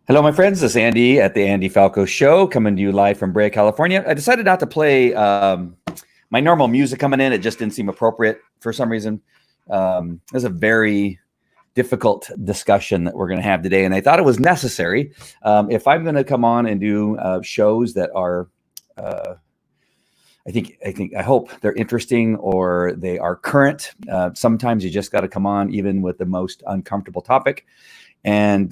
Hello, my friends. This is Andy at the Andy Falco Show, coming to you live from Brea, California. I decided not to play my normal music coming in. It just didn't seem appropriate for some reason. It's a very difficult discussion that we're going to have today, and I thought it was necessary. If I'm going to come on and do shows that are, I hope they're interesting or they are current. Sometimes you just got to come on, even with the most uncomfortable topic, and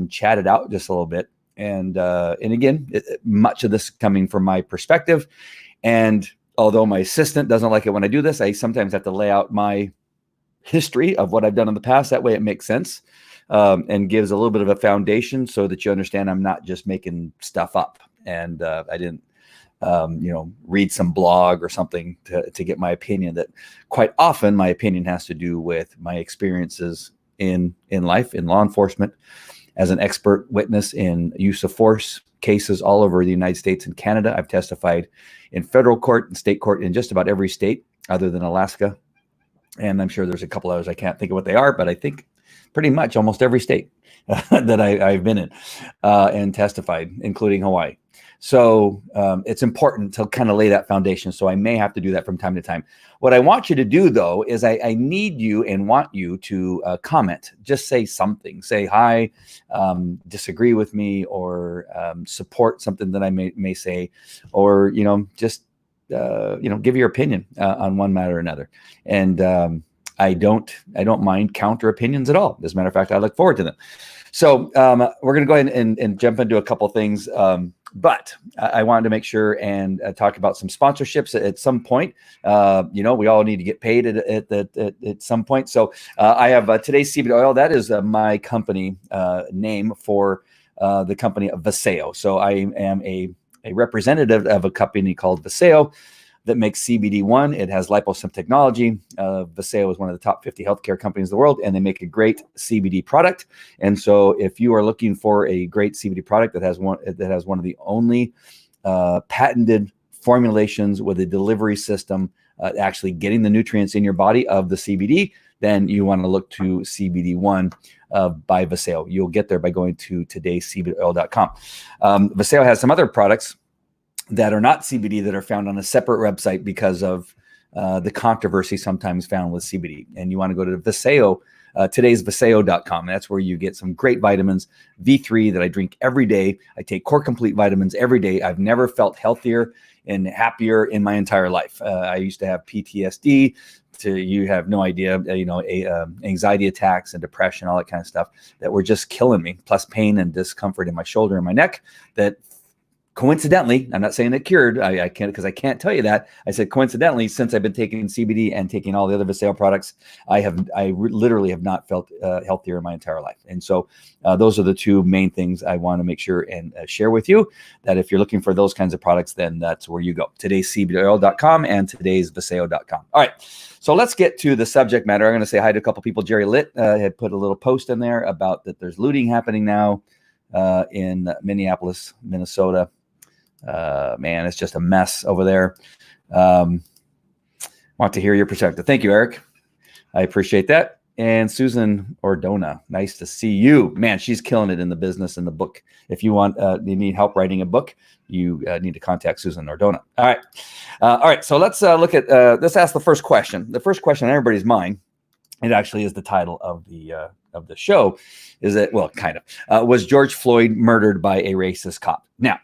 chat it out just a little bit. And again, much of this coming from my perspective. And although my assistant doesn't like it when I do this, I sometimes have to lay out my history of what I've done in the past. That way it makes sense and gives a little bit of a foundation so that you understand I'm not just making stuff up. And I didn't, read some blog or something to get my opinion. That quite often my opinion has to do with my experiences in life, in law enforcement, as an expert witness in use of force cases all over the United States and Canada. I've testified in federal court and state court in just about every state other than Alaska. And I'm sure there's a couple others I can't think of what they are, but I think pretty much almost every state that I've been in and testified, including Hawaii. So it's important to kind of lay that foundation. So I may have to do that from time to time. What I want you to do, though, is I need you and want you to comment. Just say something. Say hi, disagree with me, or support something that I may say, or just give your opinion on one matter or another. And I don't mind counter opinions at all. As a matter of fact, I look forward to them. So we're going to go ahead and jump into a couple of things. But I wanted to make sure and talk about some sponsorships at some point. We all need to get paid at some point. So I have today's CBD oil. That is my company name for the company of Vaseo. So I am a representative of a company called Vaseo that makes CBD1. It has liposome technology. Vaseo is one of the top 50 healthcare companies in the world, and they make a great CBD product. And so if you are looking for a great CBD product that has one of the only patented formulations with a delivery system actually getting the nutrients in your body of the CBD, then you want to look to CBD1 by Vaseo. You'll get there by going to todayscbdoil.com. Vaseo has some other products that are not CBD that are found on a separate website because of the controversy sometimes found with CBD. And you want to go to Vaseo, todaysvaseo.com. That's where you get some great vitamins, V3 that I drink every day. I take Core Complete vitamins every day. I've never felt healthier and happier in my entire life. I used to have PTSD. You have no idea, anxiety attacks and depression, all that kind of stuff that were just killing me, plus pain and discomfort in my shoulder and my neck that coincidentally, I'm not saying it cured. I can't, because I can't tell you that. I said coincidentally, since I've been taking CBD and taking all the other Vaseo products, I literally have not felt healthier in my entire life. And so those are the two main things I want to make sure and share with you, that if you're looking for those kinds of products, then that's where you go. todayscbdoil.com and todaysvaseo.com. All right. So let's get to the subject matter. I'm going to say hi to a couple people. Jerry Litt had put a little post in there about that there's looting happening now in Minneapolis, Minnesota. Man, it's just a mess over there. Want to hear your perspective. Thank you, Eric. I appreciate that. And Susan Ordona, nice to see you. Man, she's killing it in the business and the book. If you need help writing a book, you need to contact Susan Ordona. All right. So let's let's ask the first question. The first question on everybody's mind, it actually is the title of the show, is that, well, kind of, was George Floyd murdered by a racist cop? Now,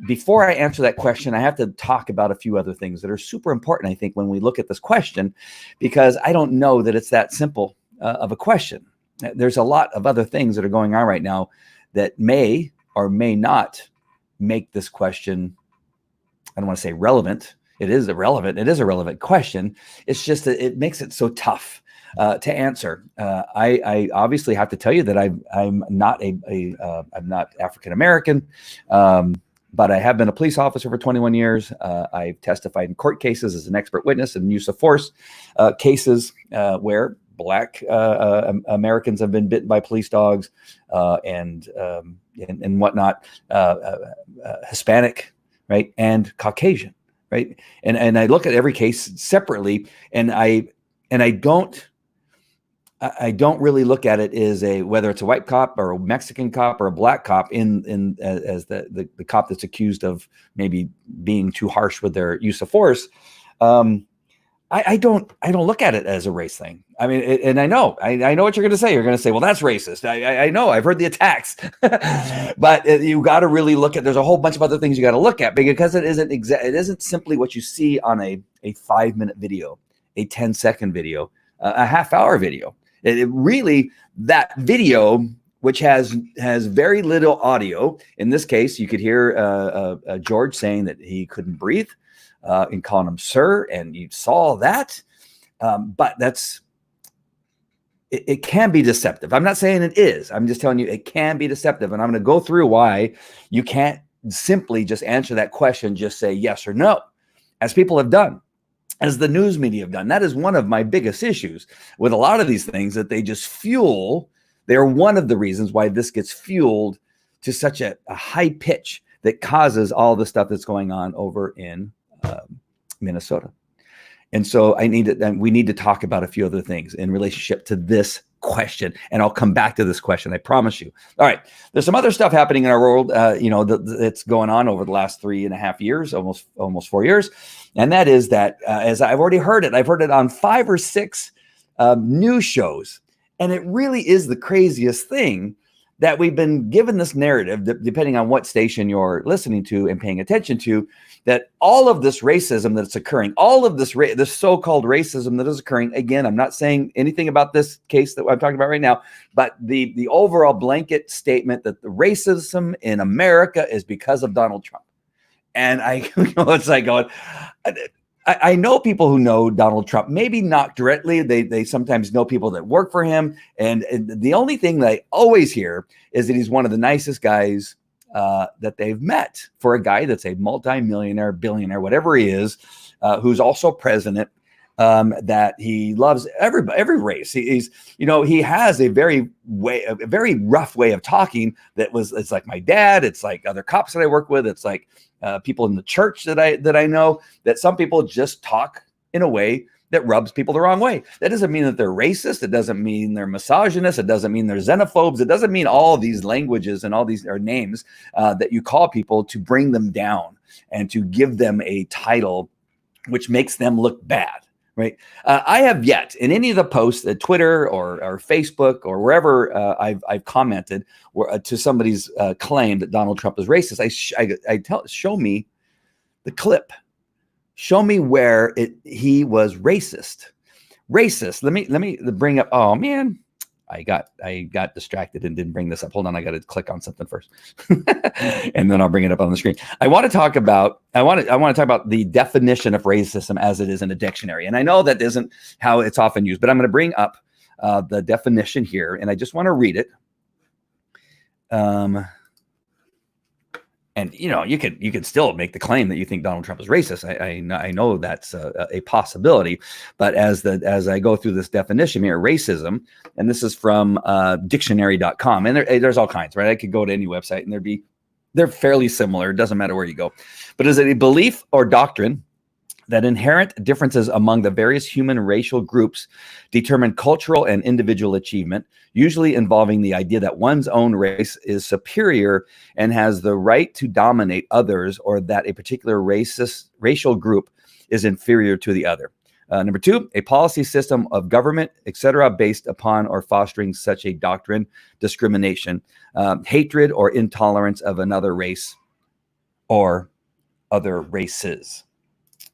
before I answer that question, I have to talk about a few other things that are super important, I think, when we look at this question, because I don't know that it's that simple of a question. There's a lot of other things that are going on right now that may or may not make this question, I don't want to say relevant. It is irrelevant. It is a relevant question. It's just that it makes it so tough to answer. I obviously have to tell you that I'm not I'm not African American, but I have been a police officer for 21 years. I've testified in court cases as an expert witness in use of force cases where Black Americans have been bitten by police dogs and whatnot, Hispanic, right, and Caucasian, right, and I look at every case separately, and I don't. I don't really look at it as whether it's a white cop or a Mexican cop or a black cop as the cop that's accused of maybe being too harsh with their use of force. I don't look at it as a race thing. I mean, and I know what you're going to say. You're going to say, well, that's racist. I know, I've heard the attacks, but you got to really look at, there's a whole bunch of other things you got to look at, because it isn't simply what you see on a 5-minute video, a 10-second video, a half-hour video. It really, that video, which has very little audio. In this case, you could hear George saying that he couldn't breathe, and calling him sir, and you saw that. But it can be deceptive. I'm not saying it is. I'm just telling you it can be deceptive. And I'm going to go through why you can't simply just answer that question, just say yes or no, as people have done, as the news media have done. That is one of my biggest issues with a lot of these things, that they just fuel. They're one of the reasons why this gets fueled to such a high pitch that causes all the stuff that's going on over in Minnesota. And so we need to talk about a few other things in relationship to this question. And I'll come back to this question, I promise you. All right. There's some other stuff happening in our world, that's going on over the last 3.5 years, almost 4 years. And that is that, as I've already heard it, I've heard it on 5 or 6 news shows. And it really is the craziest thing, that we've been given this narrative, depending on what station you're listening to and paying attention to, that all of this racism that's occurring, all of this so-called racism that is occurring. Again, I'm not saying anything about this case that I'm talking about right now, but the overall blanket statement that the racism in America is because of Donald Trump. And it's like going, I know people who know Donald Trump, maybe not directly. They sometimes know people that work for him. And the only thing that I always hear is that he's one of the nicest guys that they've met, for a guy that's a multi-millionaire, billionaire, whatever he is, who's also president, that he loves every race. He has a very rough way of talking it's like my dad. It's like other cops that I work with. It's like people in the church that I know, that some people just talk in a way that rubs people the wrong way. That doesn't mean that they're racist. It doesn't mean they're misogynist. It doesn't mean they're xenophobes. It doesn't mean all these languages and all these are names that you call people to bring them down and to give them a title which makes them look bad. Right. I have yet in any of the posts at Twitter or Facebook or wherever I've commented to somebody's claim that Donald Trump is racist. Show me the clip. Show me where he was racist. Let me bring up. Oh man, I got distracted and didn't bring this up. Hold on, I got to click on something first, and then I'll bring it up on the screen. I want to talk about the definition of racism as it is in a dictionary. And I know that isn't how it's often used, but I'm going to bring up the definition here, and I just want to read it. And you could still make the claim that you think Donald Trump is racist. I know that's a possibility, but as I go through this definition here, racism, and this is from dictionary.com, and there's all kinds, right? I could go to any website and they're fairly similar. It doesn't matter where you go, but is it a belief or doctrine that inherent differences among the various human racial groups determine cultural and individual achievement, usually involving the idea that one's own race is superior and has the right to dominate others, or that a particular racial group is inferior to the other. Number 2, a policy system of government, etc., based upon or fostering such a doctrine, discrimination, hatred or intolerance of another race or other races.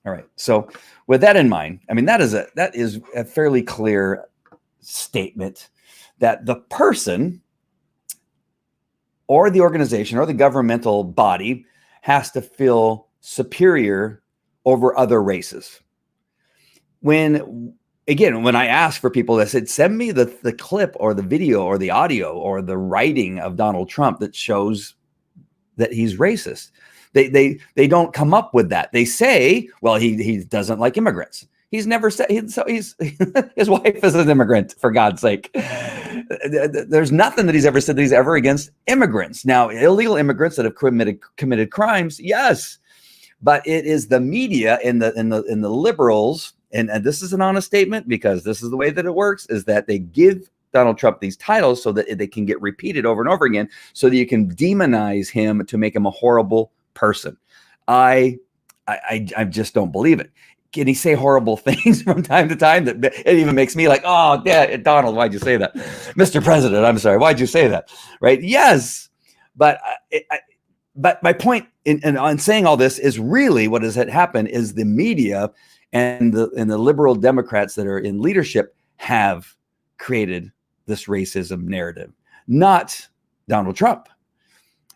All right. So with that in mind, I mean, that is a fairly clear statement that the person or the organization or the governmental body has to feel superior over other races. When I asked for people that said, send me the clip or the video or the audio or the writing of Donald Trump that shows that he's racist. They don't come up with that. They say, well, he doesn't like immigrants. He's never said his wife is an immigrant, for God's sake. There's nothing that he's ever said that he's ever against immigrants. Now, illegal immigrants that have committed crimes, yes, but it is the media and the liberals and this is an honest statement because this is the way that it works, is that they give Donald Trump these titles so that they can get repeated over and over again, so that you can demonize him to make him a horrible person. I just don't believe it. Can he say horrible things from time to time that it even makes me like, oh, yeah, Donald, why'd you say that? Mr. President, I'm sorry, why'd you say that? Right? Yes, but my point in saying all this is really what has happened is the media and the liberal Democrats that are in leadership have created this racism narrative, not Donald Trump.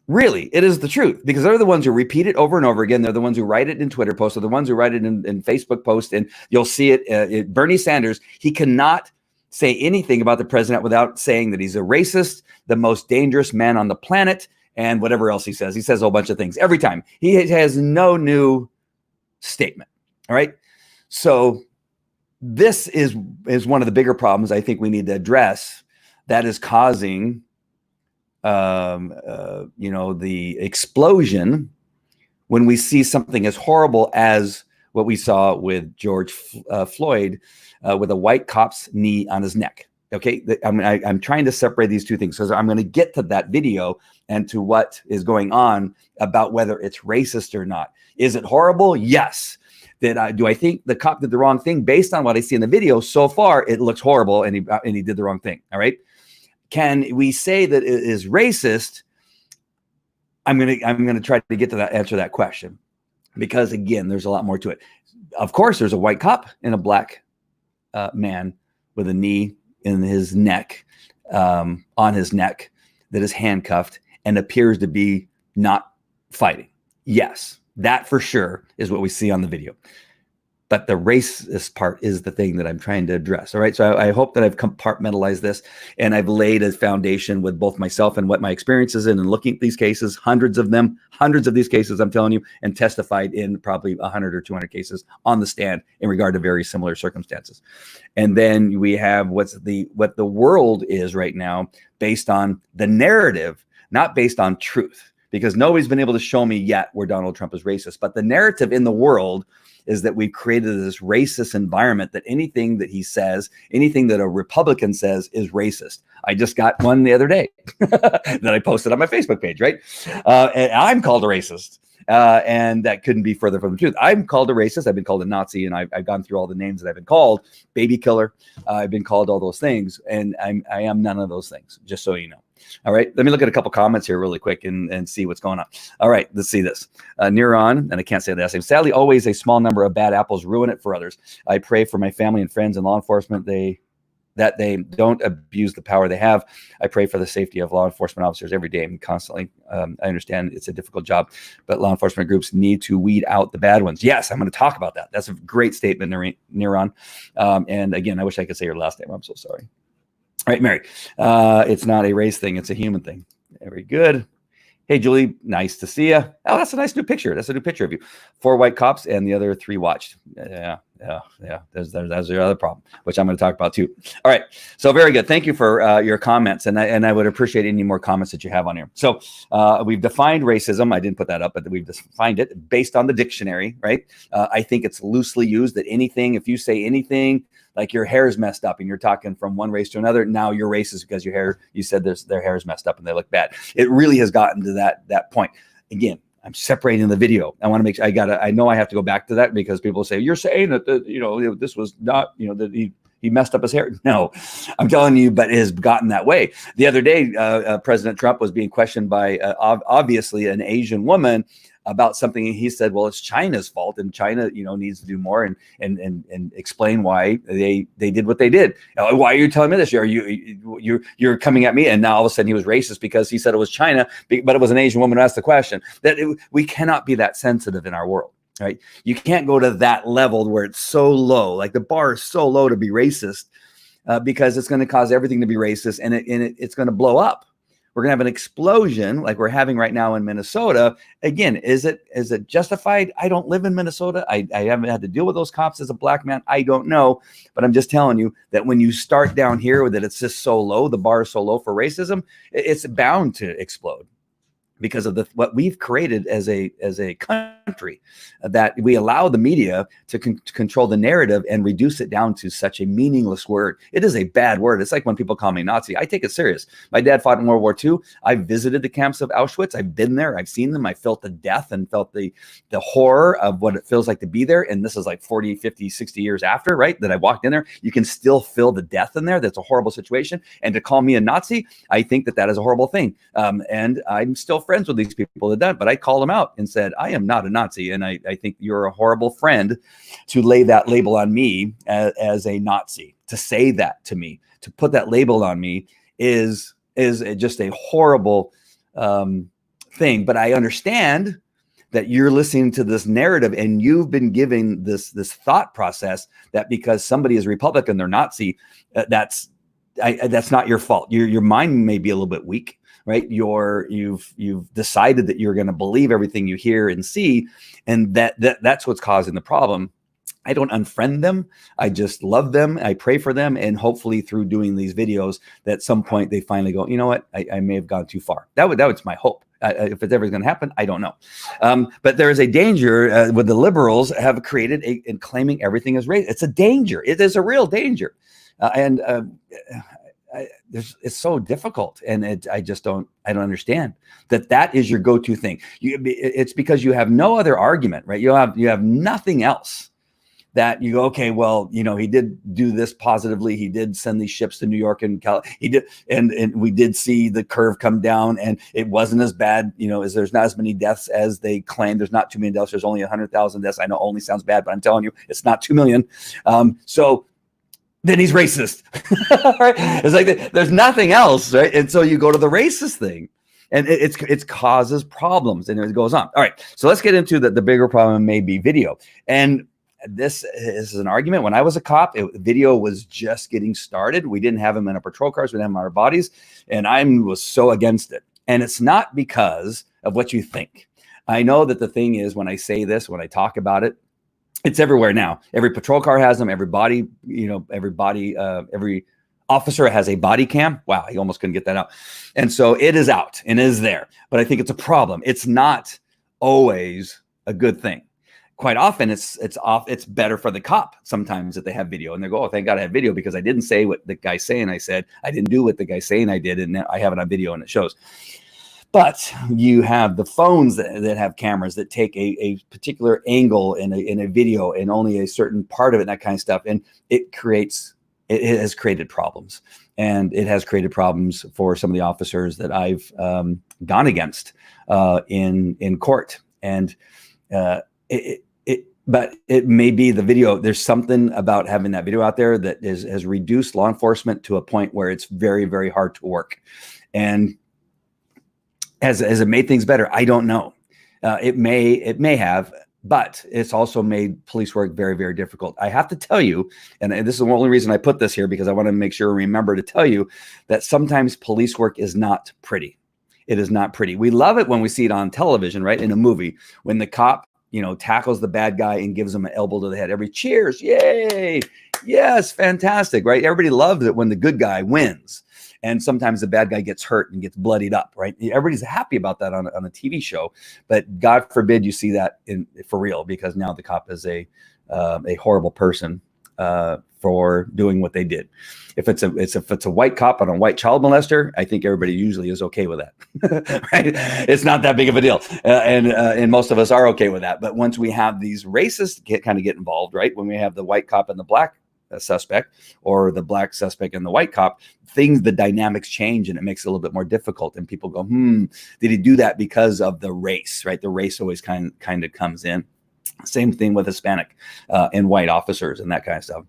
Really, it is the truth, because they're the ones who repeat it over and over again. They're the ones who write it in Twitter posts. They're the ones who write it in Facebook posts, and you'll see it. Bernie Sanders, he cannot say anything about the president without saying that he's a racist, the most dangerous man on the planet, and whatever else he says. He says a whole bunch of things every time. He has no new statement. All right. So this is one of the bigger problems I think we need to address that is causing, the explosion when we see something as horrible as what we saw with George Floyd with a white cop's knee on his neck. Okay, I'm trying to separate these two things. So I'm going to get to that video and to what is going on about whether it's racist or not. Is it horrible? Yes. Do I think the cop did the wrong thing? Based on what I see in the video so far, it looks horrible, and he did the wrong thing. All right. Can we say that it is racist? I'm gonna try to get to that, answer that question, because again, there's a lot more to it. Of course, there's a white cop and a black man with a knee in his neck, on his neck, that is handcuffed and appears to be not fighting. Yes, that for sure is what we see on the video. But the racist part is the thing that I'm trying to address. All right. So I hope that I've compartmentalized this, and I've laid a foundation with both myself and what my experience is in, and looking at these cases, hundreds of these cases, I'm telling you, and testified in probably 100 or 200 cases on the stand in regard to very similar circumstances. And then we have what the world is right now, based on the narrative, not based on truth, because nobody's been able to show me yet where Donald Trump is racist. But the narrative in the world is that we've created this racist environment, that anything that he says, anything that a Republican says is racist. I just got one the other day that I posted on my Facebook page, right? And I'm called a racist. And that couldn't be further from the truth. I'm called a racist. I've been called a Nazi, and I've gone through all the names that I've been called. Baby killer. I've been called all those things, and I am none of those things, just so you know. All right, let me look at a couple comments here really quick and see what's going on. All right, let's see this. Neuron, and I can't say the last name. Sadly, always a small number of bad apples ruin it for others. I pray for my family and friends and law enforcement that they don't abuse the power they have. I pray for the safety of law enforcement officers every day and constantly. I understand it's a difficult job, but law enforcement groups need to weed out the bad ones. Yes, I'm going to talk about that. That's a great statement, Neuron. And again, I wish I could say your last name. I'm so sorry. All right, Mary. It's not a race thing. It's a human thing. Very good. Hey, Julie, nice to see you. Oh, that's a nice new picture. That's a new picture of you. 4 white cops and the other 3 watched. Yeah. There's the other problem, which I'm going to talk about too. All right. So very good. Thank you for your comments. And I would appreciate any more comments that you have on here. So we've defined racism. I didn't put that up, but we've defined it based on the dictionary, right? I think it's loosely used that anything, if you say anything, like your hair is messed up and you're talking from one race to another, now you're racist because you said their hair is messed up and they look bad. It really has gotten to that point. Again, I'm separating the video. I want to make sure I know I have to go back to that, because people say, you're saying that, this was not, that he messed up his hair. No, I'm telling you, but it has gotten that way. The other day, President Trump was being questioned by obviously an Asian woman about something. He said, well, it's China's fault, and China, needs to do more and explain why they did what they did. Why are you telling me this? You're coming at me, and now all of a sudden he was racist because he said it was China, but it was an Asian woman who asked the question. We cannot be that sensitive in our world, right? You can't go to that level where it's so low, like the bar is so low to be racist, because it's going to cause everything to be racist, and it's going to blow up. We're going to have an explosion like we're having right now in Minnesota. Again, is it justified? I don't live in Minnesota. I haven't had to deal with those cops as a black man. I don't know. But I'm just telling you that when you start down here, that it's just so low, the bar is so low for racism, it's bound to explode. because of what we've created as a country, that we allow the media to control the narrative and reduce it down to such a meaningless word. It is a bad word. It's like when people call me Nazi. I take it serious. My dad fought in World War II. I visited the camps of Auschwitz. I've been there. I've seen them. I felt the death and felt the horror of what it feels like to be there. And this is like 40, 50, 60 years after, right, that I walked in there. You can still feel the death in there. That's a horrible situation. And to call me a Nazi, I think that is a horrible thing. And I'm still friends with these people that done it, but I called them out and said, I am not a Nazi. And I think you're a horrible friend to lay that label on me as a Nazi. To say that to me, to put that label on me is just a horrible thing. But I understand that you're listening to this narrative and you've been given this thought process that because somebody is Republican, they're Nazi, that's not your fault. Your mind may be a little bit weak, right? You've decided that you're going to believe everything you hear and see, and that's what's causing the problem. I don't unfriend them. I just love them. I pray for them, and hopefully through doing these videos, that at some point they finally go, you know what? I may have gone too far. That was my hope. If it's ever going to happen, I don't know. But there is a danger with the liberals have created in claiming everything is race. It's a danger. It is a real danger. It's so difficult, and I don't understand that is your go-to thing. It's because you have no other argument, right? You have nothing else that you go, okay, well, he did do this positively. He did send these ships to New York and he did, and we did see the curve come down, and it wasn't as bad, as there's not as many deaths as they claim. There's not too many deaths. There's only 100,000 deaths. I know only sounds bad, but I'm telling you, it's not 2 million. So then he's racist. Right? It's like there's nothing else, right? And so you go to the racist thing, and it causes problems, and it goes on. All right, so let's get into the bigger problem. May be video, and this is an argument. When I was a cop, video was just getting started. We didn't have them in our patrol cars. We didn't have them in our bodies, and I was so against it. And it's not because of what you think. I know that the thing is, when I say this, when I talk about it, it's everywhere now. Every patrol car has them. Every officer has a body cam. Wow, I almost couldn't get that out. And so it is out and it is there. But I think it's a problem. It's not always a good thing. Quite often it's better for the cop sometimes that they have video, and they go, oh, thank God I have video, because I didn't say what the guy's saying I said. I didn't do what the guy's saying I did, and I have it on video and it shows. But you have the phones that have cameras that take a particular angle in a video, and only a certain part of it, and that kind of stuff. And it has created problems, and it has created problems for some of the officers that I've gone against in court. And but it may be the video. There's something about having that video out there that has reduced law enforcement to a point where it's very, very hard to work. And has it made things better? I don't know. It may have, but it's also made police work very, very difficult. I have to tell you, and this is the only reason I put this here, because I want to make sure I remember to tell you that sometimes police work is not pretty. It is not pretty. We love it when we see it on television, right? In a movie, when the cop, tackles the bad guy and gives him an elbow to the head. Every cheers. Yay. Yes. Fantastic. Right. Everybody loves it when the good guy wins. And sometimes the bad guy gets hurt and gets bloodied up, right? Everybody's happy about that on a TV show, but God forbid you see that for real, because now the cop is a horrible person for doing what they did. If it's a white cop on a white child molester, I think everybody usually is okay with that, right? It's not that big of a deal, and most of us are okay with that. But once we have these racists get involved, right? When we have the white cop and the black suspect, or the black suspect and the white cop, the dynamics change, and it makes it a little bit more difficult. And people go, did he do that because of the race, right? The race always kind of comes in. Same thing with Hispanic and white officers and that kind of stuff.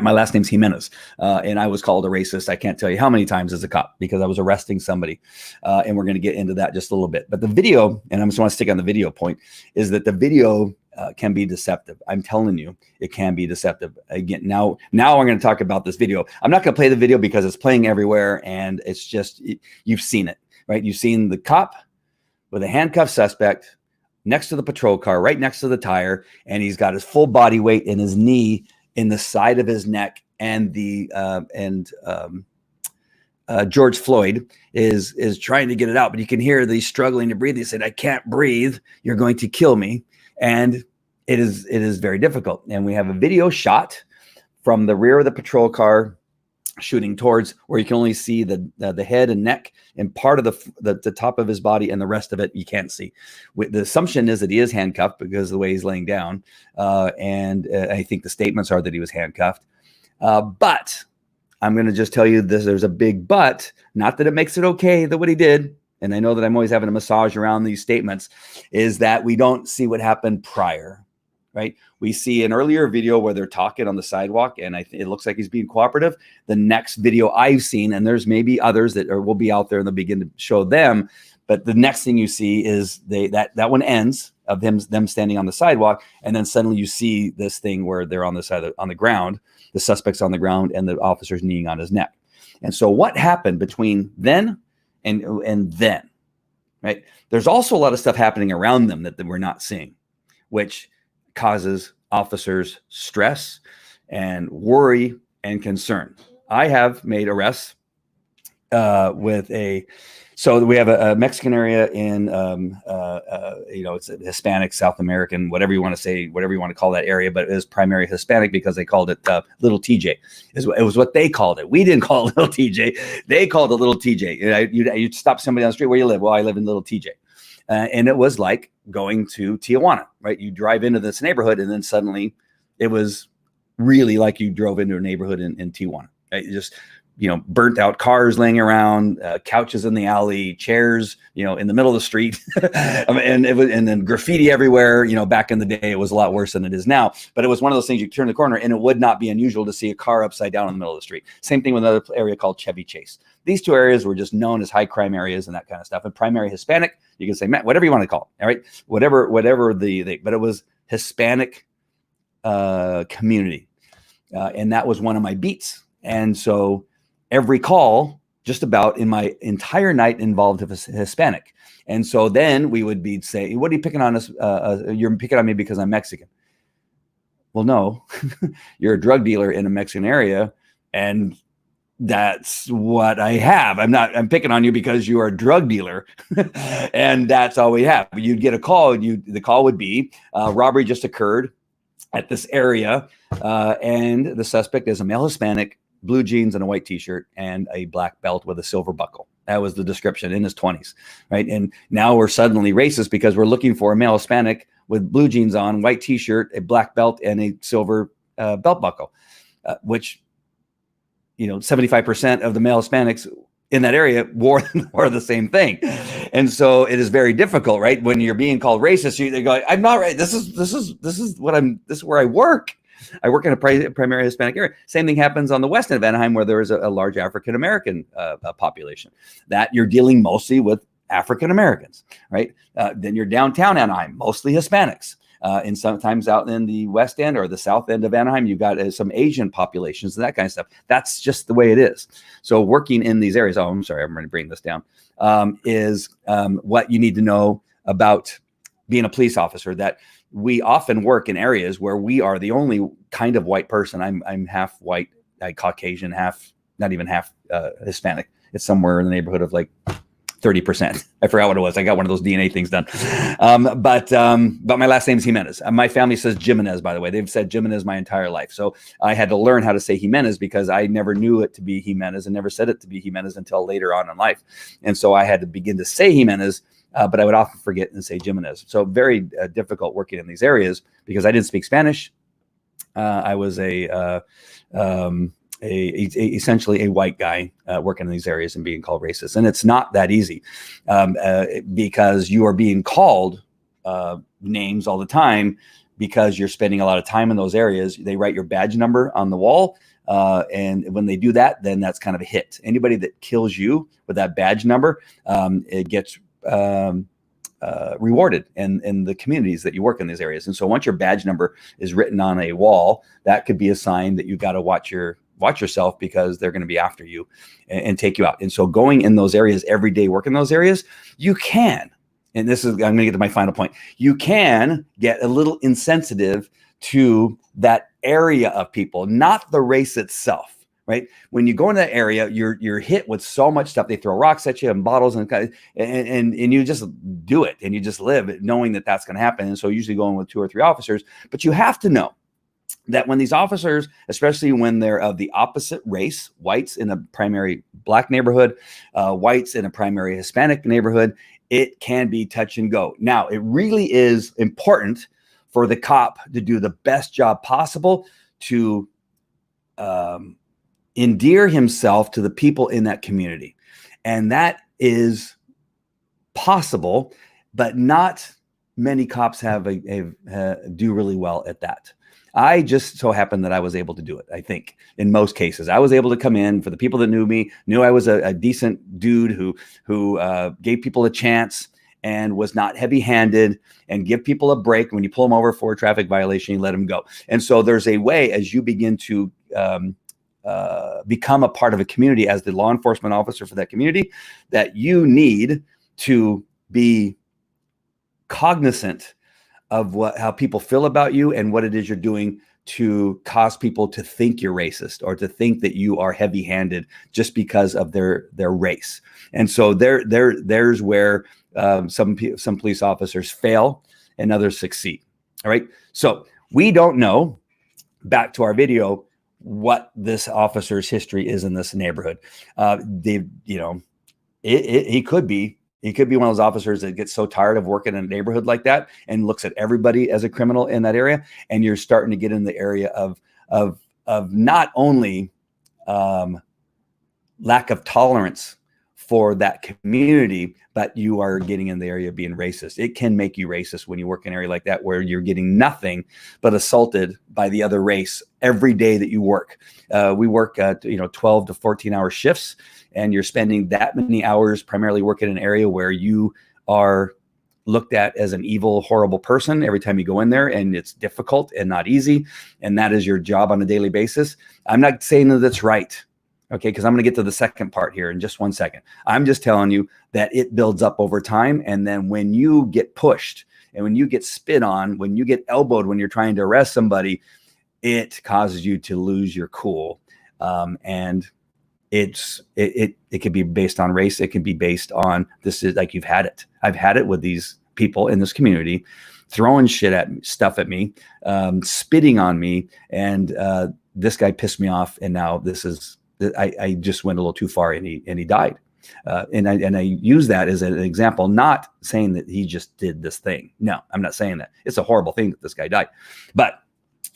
My last name's Jimenez, and I was called a racist. I can't tell you how many times as a cop, because I was arresting somebody, and we're going to get into that just a little bit. But the video, and I just want to stick on the video point, is that the video can be deceptive. I'm telling you, it can be deceptive. Again, now I'm going to talk about this video. I'm not going to play the video because it's playing everywhere, and it's just, you've seen it, right? You've seen the cop with a handcuffed suspect next to the patrol car, right next to the tire, and he's got his full body weight in his knee, in the side of his neck, and George Floyd is trying to get it out, but you can hear that he's struggling to breathe. He said, "I can't breathe. You're going to kill me." And it is very difficult. And we have a video shot from the rear of the patrol car shooting towards where you can only see the head and neck and part of the top of his body, and the rest of it you can't see. The assumption is that he is handcuffed because of the way he's laying down. And I think the statements are that he was handcuffed. But I'm going to just tell you this, there's a big but, not that it makes it okay that what he did, and I know that I'm always having a massage around these statements, is that we don't see what happened prior, right? We see an earlier video where they're talking on the sidewalk, and it looks like he's being cooperative. The next video I've seen, and there's maybe others that will be out there and they'll begin to show them, but the next thing you see is that one ends of them standing on the sidewalk, and then suddenly you see this thing where they're on the ground, the suspect's on the ground, and the officer's kneeing on his neck. And so what happened between then and then, right? There's also a lot of stuff happening around them that we're not seeing, which causes officers stress and worry and concern. I have made arrests so we have a Mexican area in, it's a Hispanic, South American, whatever you want to say, whatever you want to call that area, but it was primarily Hispanic because they called it Little TJ. It was what they called it. We didn't call it Little TJ. They called it Little TJ. You'd stop somebody on the street, "Where you live?" "Well, I live in Little TJ." And it was like going to Tijuana, right? You drive into this neighborhood, and then suddenly it was really like you drove into a neighborhood in Tijuana, right? Just, burnt out cars laying around, couches in the alley, chairs, in the middle of the street, and then graffiti everywhere. Back in the day, it was a lot worse than it is now. But it was one of those things, you turn the corner, and it would not be unusual to see a car upside down in the middle of the street. Same thing with another area called Chevy Chase. These two areas were just known as high crime areas and that kind of stuff. And primary Hispanic, you can say, whatever you want to call it, all right? Whatever but it was Hispanic community, and that was one of my beats. And so every call, just about in my entire night, involved a Hispanic. And so then we would say, "What are you picking on us? You're picking on me because I'm Mexican." Well, no, you're a drug dealer in a Mexican area, and that's what I have. I'm picking on you because you are a drug dealer, and that's all we have. You'd get a call. The call would be, "Robbery just occurred at this area, and the suspect is a male Hispanic, blue jeans and a white t-shirt and a black belt with a silver buckle." That was the description, in his 20s, right? And now we're suddenly racist because we're looking for a male Hispanic with blue jeans on, white t-shirt, a black belt, and a silver belt buckle, which 75% of the male Hispanics in that area wore the same thing. And so it is very difficult, right? When you're being called racist, they go, "I'm not right. This is where I work. I work in a primary Hispanic area." Same thing happens on the west end of Anaheim, where there is a large African-American population, that you're dealing mostly with African-Americans, right? Then you're downtown Anaheim, mostly Hispanics. And sometimes out in the west end or the south end of Anaheim, you've got some Asian populations and that kind of stuff. That's just the way it is. So working in these areas, I'm sorry, I'm going to bring this down, is what you need to know about being a police officer, that we often work in areas where we are the only kind of white person. I'm half white, Caucasian, not even half Hispanic. It's somewhere in the neighborhood of like 30%. I forgot what it was. I got one of those DNA things done. But my last name is Jimenez. My family says Jimenez, by the way. They've said Jimenez my entire life. So I had to learn how to say Jimenez because I never knew it to be Jimenez and never said it to be Jimenez until later on in life. And so I had to begin to say Jimenez, but I would often forget and say Jimenez. So very difficult working in these areas because I didn't speak Spanish. I was essentially a white guy working in these areas and being called racist. And it's not that easy because you are being called names all the time because you're spending a lot of time in those areas. They write your badge number on the wall. And when they do that, then that's kind of a hit. Anybody that kills you with that badge number, it gets rewarded in the communities that you work in these areas. And so once your badge number is written on a wall, that could be a sign that you've got to watch yourself because they're going to be after you and take you out. And so going in those areas every day, work in those areas, you can, and I'm going to get to my final point, you can get a little insensitive to that area of people, not the race itself, right? When you go in that area, you're hit with so much stuff. They throw rocks at you and bottles and you just do it and you just live knowing that that's going to happen. And so usually going with 2 or 3 officers, but you have to know that when these officers, especially when they're of the opposite race, whites in a primary Black neighborhood, whites in a primary Hispanic neighborhood, it can be touch and go. Now, it really is important for the cop to do the best job possible to endear himself to the people in that community. And that is possible, but not many cops do really well at that. I just so happened that I was able to do it. I think in most cases, I was able to come in for the people that knew me, knew I was a decent dude who gave people a chance and was not heavy-handed and give people a break. When you pull them over for a traffic violation, you let them go. And so there's a way as you begin to become a part of a community as the law enforcement officer for that community that you need to be cognizant of how people feel about you and what it is you're doing to cause people to think you're racist or to think that you are heavy-handed just because of their race. And so there's where some police officers fail and others succeed. All right. So we don't know, back to our video, what this officer's history is in this neighborhood. He could be one of those officers that gets so tired of working in a neighborhood like that and looks at everybody as a criminal in that area. And you're starting to get in the area of not only lack of tolerance for that community, but you are getting in the area of being racist. It can make you racist when you work in an area like that, where you're getting nothing but assaulted by the other race every day that you work. We work 12 to 14 hour shifts, and you're spending that many hours primarily working in an area where you are looked at as an evil, horrible person every time you go in there, and it's difficult and not easy. And that is your job on a daily basis. I'm not saying that that's right. Okay, because I'm going to get to the second part here in just 1 second. I'm just telling you that it builds up over time. And then when you get pushed and when you get spit on, when you get elbowed, when you're trying to arrest somebody, it causes you to lose your cool. And it could be based on race. It can be based on, this is like, you've had it. I've had it with these people in this community throwing stuff at me, spitting on me. And this guy pissed me off. And now I just went a little too far and he died. And I use that as an example, not saying that he just did this thing. No, I'm not saying that. It's a horrible thing that this guy died, but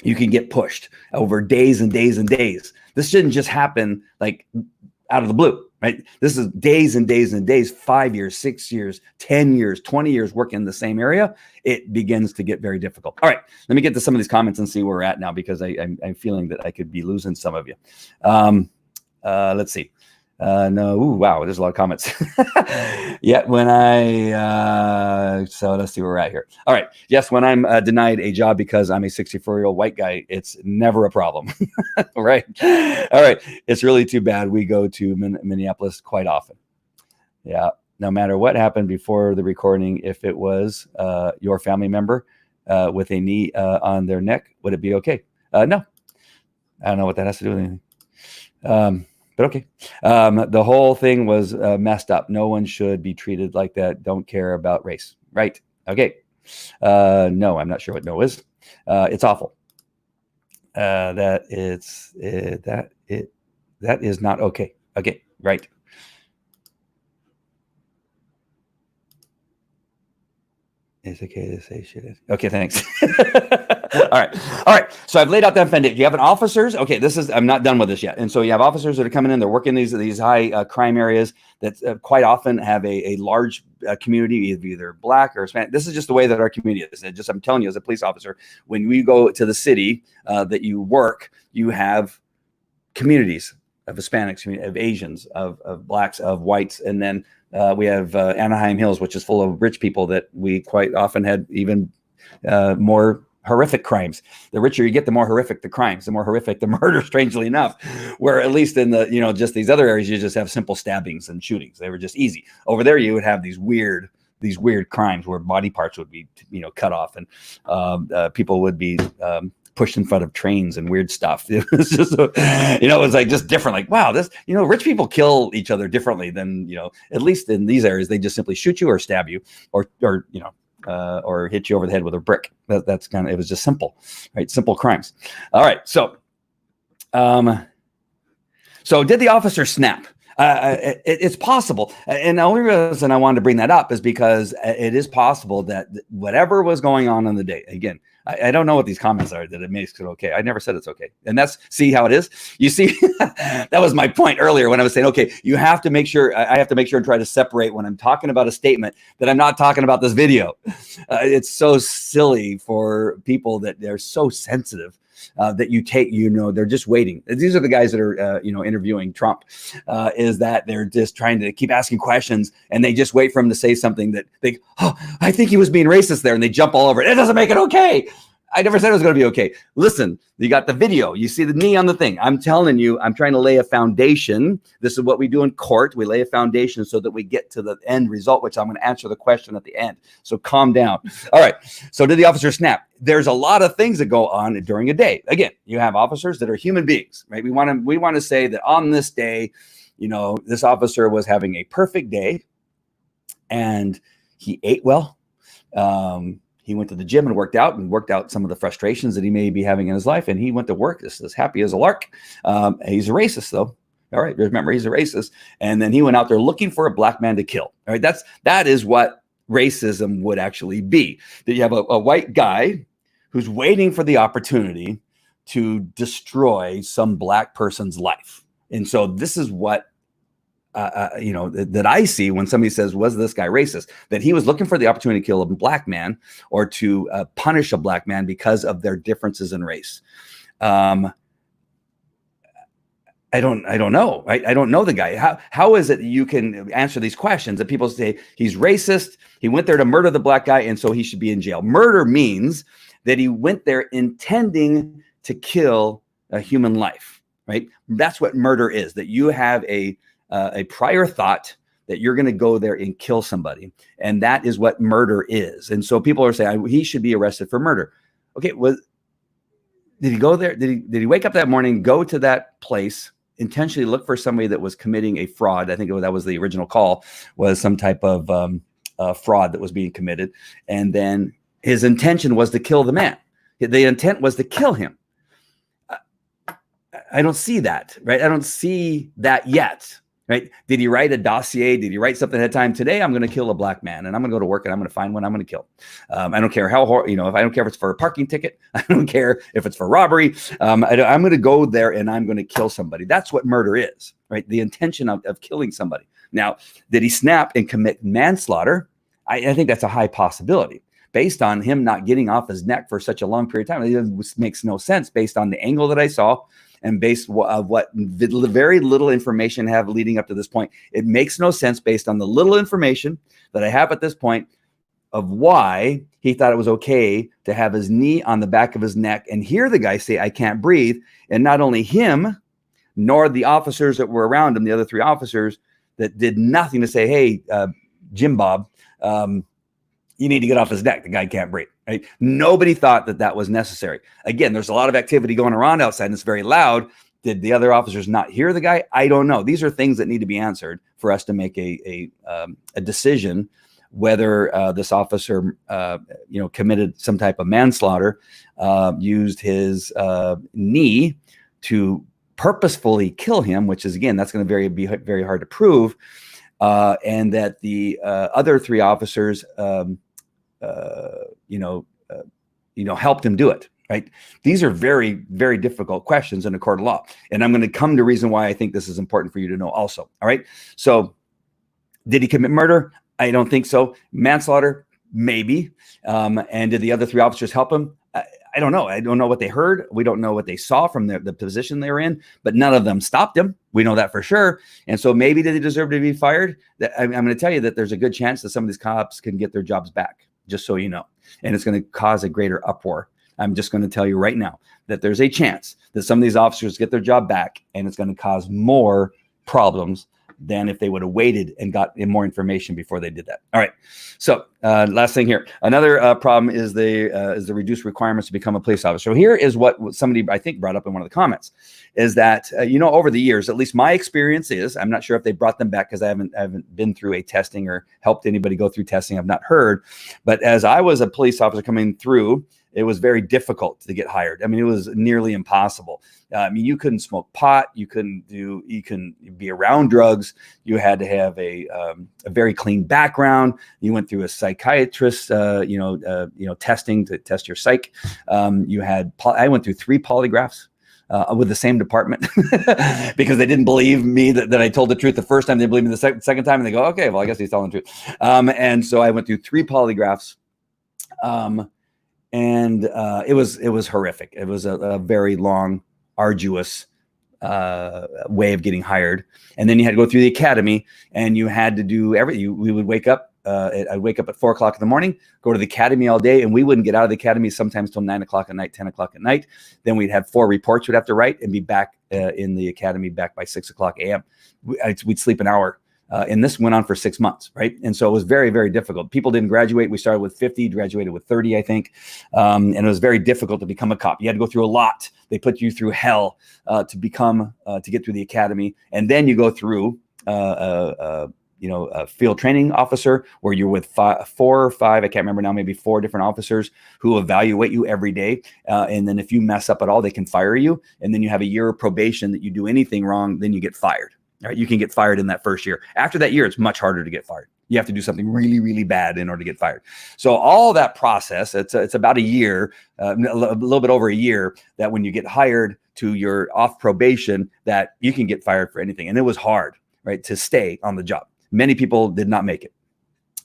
you can get pushed over days and days and days. This shouldn't just happen like out of the blue, right? This is days and days and days, 5 years, 6 years, 10 years, 20 years working in the same area. It begins to get very difficult. All right, let me get to some of these comments and see where we're at now, because I'm feeling that I could be losing some of you. Let's see. No, ooh, wow, there's a lot of comments. Yeah, so let's see where we're at here. All right. Yes, when I'm denied a job because I'm a 64-year-old white guy, it's never a problem. Right. All right. It's really too bad. We go to Minneapolis quite often. Yeah. No matter what happened before the recording, if it was your family member with a knee on their neck, would it be okay? No. I don't know what that has to do with anything. But okay. The whole thing was messed up. No one should be treated like that. Don't care about race. Right. Okay. No, I'm not sure what no is. It's awful. That is not okay. Okay. Right. It's okay to say shit. Okay, thanks. All right. So I've laid out that foundation. You have officers. Okay, I'm not done with this yet. And so you have officers that are coming in. They're working these high crime areas that quite often have a large community, either Black or Hispanic. This is just the way that our community is. I'm telling you, as a police officer, when we go to the city that you work, you have communities of Hispanics, of Asians, of Blacks, of whites, and then we have Anaheim Hills, which is full of rich people that we quite often had even more horrific crimes. The richer you get, the more horrific the crimes, the more horrific the murder, strangely enough. Where at least in the, just these other areas, you just have simple stabbings and shootings. They were just easy. Over there, you would have these weird crimes where body parts would be, cut off, and people would be pushed in front of trains and weird stuff. It was just, it was like just different. Like, wow, this, rich people kill each other differently than, at least in these areas, they just simply shoot you or stab you or hit you over the head with a brick. That's kind of, it was just simple, right? Simple crimes. All right. So did the officer snap? It's possible. And the only reason I wanted to bring that up is because it is possible that whatever was going on in the day, again, I don't know what these comments are that it makes it okay. I never said it's okay. And see how it is. You see, that was my point earlier when I was saying, okay, you have to make sure, I have to make sure and try to separate when I'm talking about a statement that I'm not talking about this video. It's so silly for people that they're so sensitive. That you take, they're just waiting. These are the guys that are, interviewing Trump, is that they're just trying to keep asking questions and they just wait for him to say something that they, I think he was being racist there, and they jump all over it. It doesn't make it okay. I never said it was going to be okay. Listen, you got the video. You see the knee on the thing. I'm telling you, I'm trying to lay a foundation. This is what we do in court. We lay a foundation so that we get to the end result, which I'm going to answer the question at the end. So calm down. All right. So did the officer snap? There's a lot of things that go on during a day. Again, you have officers that are human beings, right? We want to say that on this day, this officer was having a perfect day and he ate well. He went to the gym and worked out some of the frustrations that he may be having in his life. And he went to work as happy as a lark. He's a racist, though. All right. Remember, he's a racist. And then he went out there looking for a black man to kill. All right. That is what racism would actually be. That you have a white guy who's waiting for the opportunity to destroy some black person's life. And so this is what that I see when somebody says, was this guy racist? That he was looking for the opportunity to kill a black man or to punish a black man because of their differences in race. I don't know. Right? I don't know the guy. How is it that you can answer these questions that people say he's racist? He went there to murder the black guy, and so he should be in jail. Murder means that he went there intending to kill a human life, right? That's what murder is, that you have a prior thought that you're going to go there and kill somebody. And that is what murder is. And so people are saying he should be arrested for murder. Okay. Well, did he go there? Did he wake up that morning, go to that place, intentionally look for somebody that was committing a fraud? I think that was the original call, was some type of fraud that was being committed. And then his intention was to kill the man. The intent was to kill him. I don't see that, right? I don't see that yet. Right? Did he write a dossier? Did he write something ahead of time? Today, I'm going to kill a black man, and I'm going to go to work, and I'm going to find one I'm going to kill. I don't care how, if I don't care if it's for a parking ticket, I don't care if it's for robbery. I'm going to go there, and I'm going to kill somebody. That's what murder is, right? The intention of killing somebody. Now, did he snap and commit manslaughter? I think that's a high possibility based on him not getting off his neck for such a long period of time. It makes no sense based on the angle that I saw. And based on what very little information I have leading up to this point, it makes no sense based on the little information that I have at this point of why he thought it was okay to have his knee on the back of his neck and hear the guy say, I can't breathe. And not only him, nor the officers that were around him, the other three officers that did nothing to say, hey, Jim Bob, you need to get off his neck. The guy can't breathe. Right? Nobody thought that was necessary. Again, there's a lot of activity going around outside and it's very loud. Did the other officers not hear the guy? I don't know. These are things that need to be answered for us to make a decision whether this officer, committed some type of manslaughter, used his knee to purposefully kill him, which is, again, that's going to be very hard to prove, and that the other three officers helped him do it, right? These are very, very difficult questions in a court of law. And I'm going to come to reason why I think this is important for you to know also. All right. So did he commit murder? I don't think so. Manslaughter, maybe. And did the other three officers help him? I don't know. I don't know what they heard. We don't know what they saw from the position they were in, but none of them stopped him. We know that for sure. And so maybe did they deserve to be fired? I'm going to tell you that there's a good chance that some of these cops can get their jobs back, just so you know. And it's going to cause a greater uproar. I'm just going to tell you right now that there's a chance that some of these officers get their job back, and it's going to cause more problems than if they would have waited and got more information before they did that. All right. So last thing here, another problem is the reduced requirements to become a police officer. So here is what somebody I think brought up in one of the comments, is that over the years, at least my experience is, I'm not sure if they brought them back because I haven't been through a testing or helped anybody go through testing. I've not heard, but as I was a police officer coming through, it was very difficult to get hired. I mean, it was nearly impossible. I mean, you couldn't smoke pot. You couldn't be around drugs. You had to have a very clean background. You went through a psychiatrist, testing to test your psych. I went through 3 polygraphs with the same department because they didn't believe me that I told the truth the first time. They believed me the second time, and they go, okay, well, I guess he's telling the truth. And so I went through 3 polygraphs. And it was horrific. It was a very long, arduous way of getting hired. And then you had to go through the academy, and you had to do everything. We would wake up. I'd wake up at 4 o'clock in the morning, go to the academy all day, and we wouldn't get out of the academy sometimes till 9 o'clock at night, 10 o'clock at night. Then we'd have 4 reports we'd have to write and be back in the academy back by 6 o'clock a.m. We'd sleep an hour. And this went on for 6 months, right? And so it was very, very difficult. People didn't graduate. We started with 50, graduated with 30, I think. And it was very difficult to become a cop. You had to go through a lot. They put you through hell to get through the academy. And then you go through a field training officer where you're with 4 or 5, I can't remember now, maybe 4 different officers who evaluate you every day. And then if you mess up at all, they can fire you. And then you have a year of probation that you do anything wrong, then you get fired. All right, you can get fired in that first year. After that year, it's much harder to get fired. You have to do something really, really bad in order to get fired. So all that process, it's about a year, a little bit over a year, that when you get hired to your off probation, that you can get fired for anything. And it was hard, right, to stay on the job. Many people did not make it.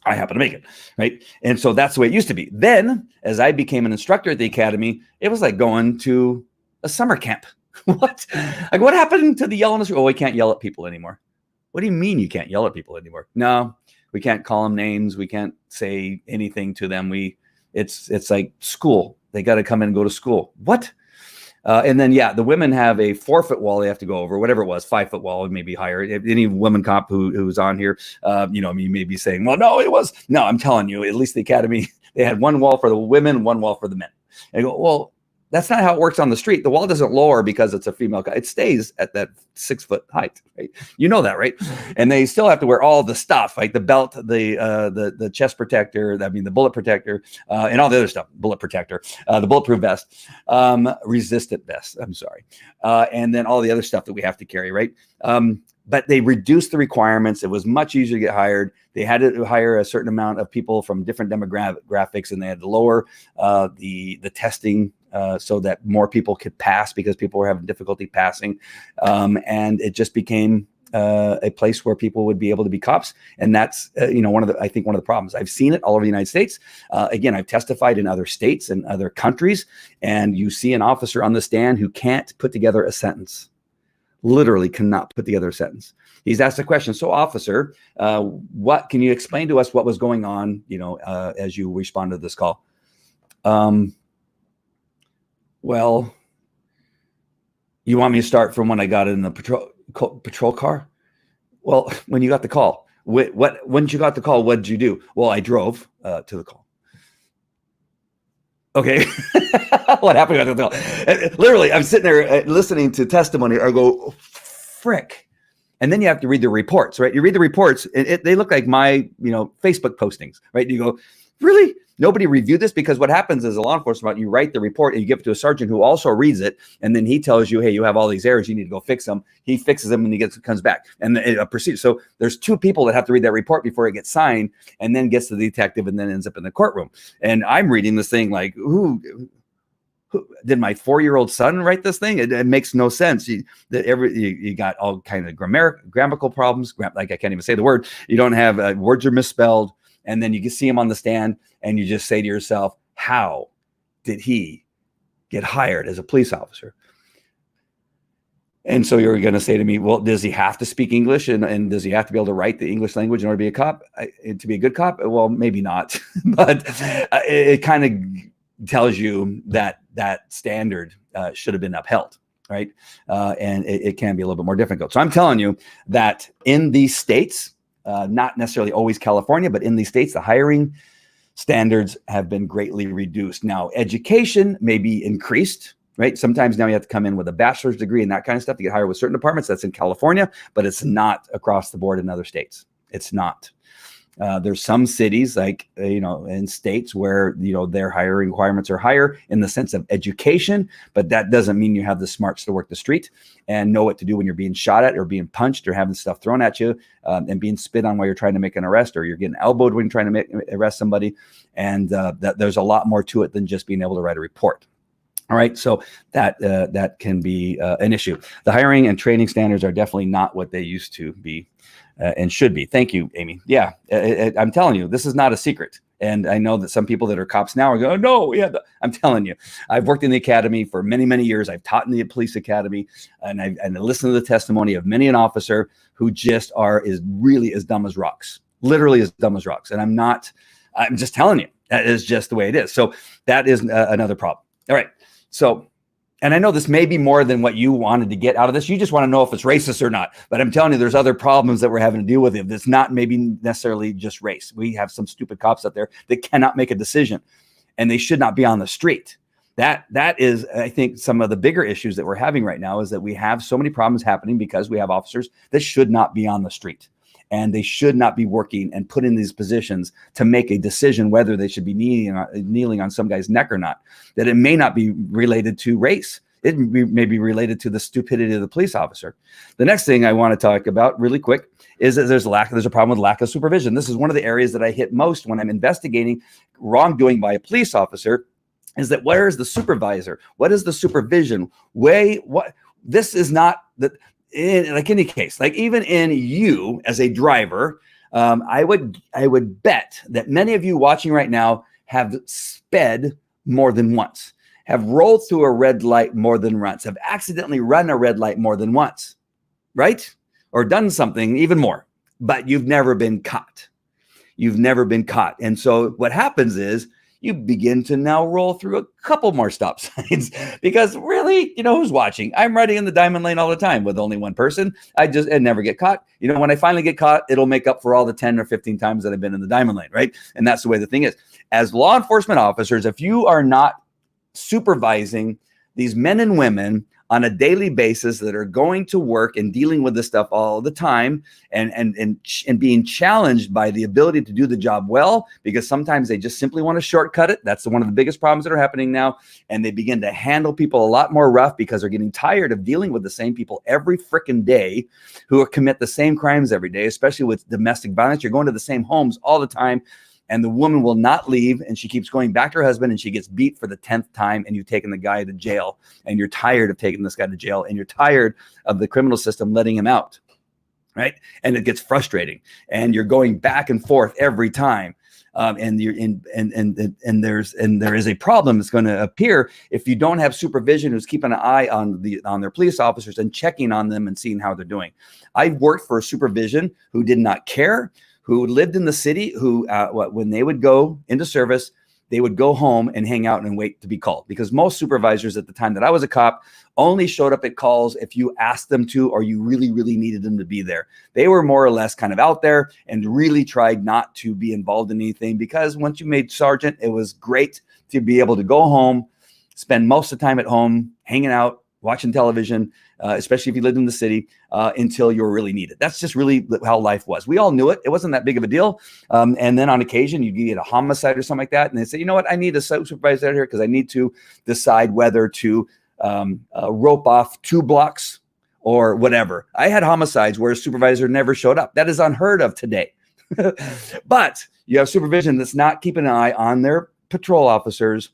I happen to make it, right? And so that's the way it used to be. Then, as I became an instructor at the academy, it was like going to a summer camp. What? Like, what happened to the yelling? Oh, we can't yell at people anymore. What do you mean you can't yell at people anymore? No, we can't call them names. We can't say anything to them. It's like school. They got to come in and go to school. What? And then, the women have a 4-foot wall they have to go over, whatever it was, 5-foot wall, maybe higher. Any woman cop who's on here, you may be saying, well, no, it was. No, I'm telling you, at least the academy, they had 1 wall for the women, 1 wall for the men. And I go, well, that's not how it works on the street. The wall doesn't lower because it's a female guy. It stays at that 6-foot height, right? You know that, right? And they still have to wear all the stuff, like the belt, the chest protector, the bullet protector, and all the other stuff, bullet protector, the bulletproof vest, resistant vest, I'm sorry. And then all the other stuff that we have to carry, right? But they reduced the requirements. It was much easier to get hired. They had to hire a certain amount of people from different demographics, and they had to lower the testing so that more people could pass because people were having difficulty passing. And it just became a place where people would be able to be cops. And that's, one of the problems. I've seen it all over the United States. Again, I've testified in other states and other countries, and you see an officer on the stand who can't put together a sentence. Literally cannot put together a sentence. He's asked a question. So, officer, what can you explain to us what was going on, as you responded to this call? Well, you want me to start from when I got in the patrol car? Well, when you got the call, when you got the call, what did you do? Well, I drove to the call. Okay. What happened after the call? Literally, I'm sitting there listening to testimony. I go, frick. And then you have to read the reports, right? You read the reports, and they look like my, Facebook postings, right? And you go, really? Nobody reviewed this? Because what happens is a law enforcement, you write the report and you give it to a sergeant who also reads it. And then he tells you, hey, you have all these errors. You need to go fix them. He fixes them and comes back. And a procedure. So there's 2 people that have to read that report before it gets signed, and then gets to the detective and then ends up in the courtroom. And I'm reading this thing like, who did my 4-year-old son write this thing? It makes no sense. You got all kind of grammatical problems. Like I can't even say the word. You don't have words are misspelled. And then you can see him on the stand and you just say to yourself, how did he get hired as a police officer? And so you're going to say to me, well, does he have to speak English? And does he have to be able to write the English language in order to be a cop? To be a good cop? Well, maybe not. But it kind of tells you that standard should have been upheld. right? And it can be a little bit more difficult. So I'm telling you that in these states, not necessarily always California, but in these states, the hiring standards have been greatly reduced. Now, education may be increased, right? Sometimes now you have to come in with a bachelor's degree and that kind of stuff to get hired with certain departments. That's in California, but it's not across the board in other states. It's not. There's some cities like, in states where, their hiring requirements are higher in the sense of education, but that doesn't mean you have the smarts to work the street and know what to do when you're being shot at or being punched or having stuff thrown at you, and being spit on while you're trying to make an arrest, or you're getting elbowed when you're trying to arrest somebody. And that there's a lot more to it than just being able to write a report. All right, so that can be an issue. The hiring and training standards are definitely not what they used to be and should be. Thank you, Amy. Yeah, I'm telling you, this is not a secret. And I know that some people that are cops now are going, no, yeah. I'm telling you, I've worked in the academy for many, many years. I've taught in the police academy, and I listened to the testimony of many an officer who just is really as dumb as rocks, literally as dumb as rocks. And I'm just telling you, that is just the way it is. So that is another problem. All right. So, and I know this may be more than what you wanted to get out of this. You just want to know if it's racist or not. But I'm telling you, there's other problems that we're having to deal with. If it's not maybe necessarily just race. We have some stupid cops out there that cannot make a decision, and they should not be on the street. That is, I think, some of the bigger issues that we're having right now is that we have so many problems happening because we have officers that should not be on the street. And they should not be working and put in these positions to make a decision whether they should be kneeling on some guy's neck or not. That it may not be related to race. It may be related to the stupidity of the police officer. The next thing I want to talk about really quick is that there's a problem with lack of supervision. This is one of the areas that I hit most when I'm investigating wrongdoing by a police officer. Is that where is the supervisor? What is the supervision? This is not that. In like any case, like even in you as a driver, I would bet that many of you watching right now have sped more than once, have rolled through a red light more than once, have accidentally run a red light more than once, right? Or done something even more, but you've never been caught. You've never been caught. And so what happens is you begin to now roll through a couple more stop signs because really, who's watching? I'm riding in the diamond lane all the time with only one person. I never get caught. When I finally get caught, it'll make up for all the 10 or 15 times that I've been in the diamond lane, right? And that's the way the thing is. As law enforcement officers, if you are not supervising these men and women on a daily basis that are going to work and dealing with this stuff all the time and being challenged by the ability to do the job well, because sometimes they just simply want to shortcut it. That's one of the biggest problems that are happening now. And they begin to handle people a lot more rough because they're getting tired of dealing with the same people every freaking day who commit the same crimes every day, especially with domestic violence. You're going to the same homes all the time. And the woman will not leave, and she keeps going back to her husband, and she gets beat for the 10th time, and you've taken the guy to jail, and you're tired of taking this guy to jail, and you're tired of the criminal system letting him out, right? And it gets frustrating, and you're going back and forth every time, and there is a problem that's going to appear if you don't have supervision who's keeping an eye on their police officers and checking on them and seeing how they're doing. I've worked for a supervision who did not care, who lived in the city, who when they would go into service, they would go home and hang out and wait to be called, because most supervisors at the time that I was a cop only showed up at calls if you asked them to or you really, really needed them to be there. They were more or less kind of out there and really tried not to be involved in anything, because once you made sergeant, it was great to be able to go home, spend most of the time at home, hanging out, watching television, especially if you lived in the city, until you were really needed. That's just really how life was. We all knew it. It wasn't that big of a deal. And then on occasion, you'd get a homicide or something like that. And they say, you know what, I need a supervisor out here because I need to decide whether to rope off 2 blocks or whatever. I had homicides where a supervisor never showed up. That is unheard of today. But you have supervision that's not keeping an eye on their patrol officers,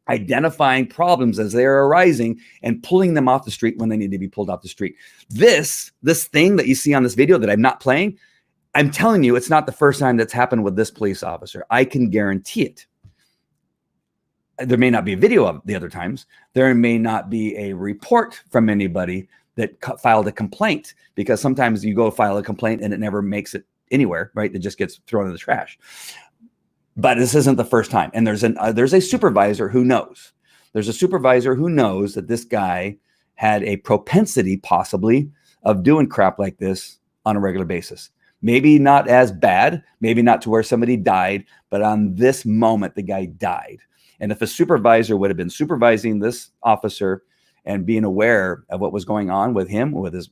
identifying problems as they are arising and pulling them off the street when they need to be pulled off the street. This thing that you see on this video that I'm not playing, I'm telling you, it's not the first time that's happened with this police officer. I can guarantee it. There may not be a video of the other times. There may not be a report from anybody that filed a complaint, because sometimes you go file a complaint and it never makes it anywhere, right? It just gets thrown in the trash. But this isn't the first time. And there's a supervisor who knows. There's a supervisor who knows that this guy had a propensity possibly of doing crap like this on a regular basis. Maybe not as bad, maybe not to where somebody died, but on this moment, the guy died. And if a supervisor would have been supervising this officer and being aware of what was going on with him, with his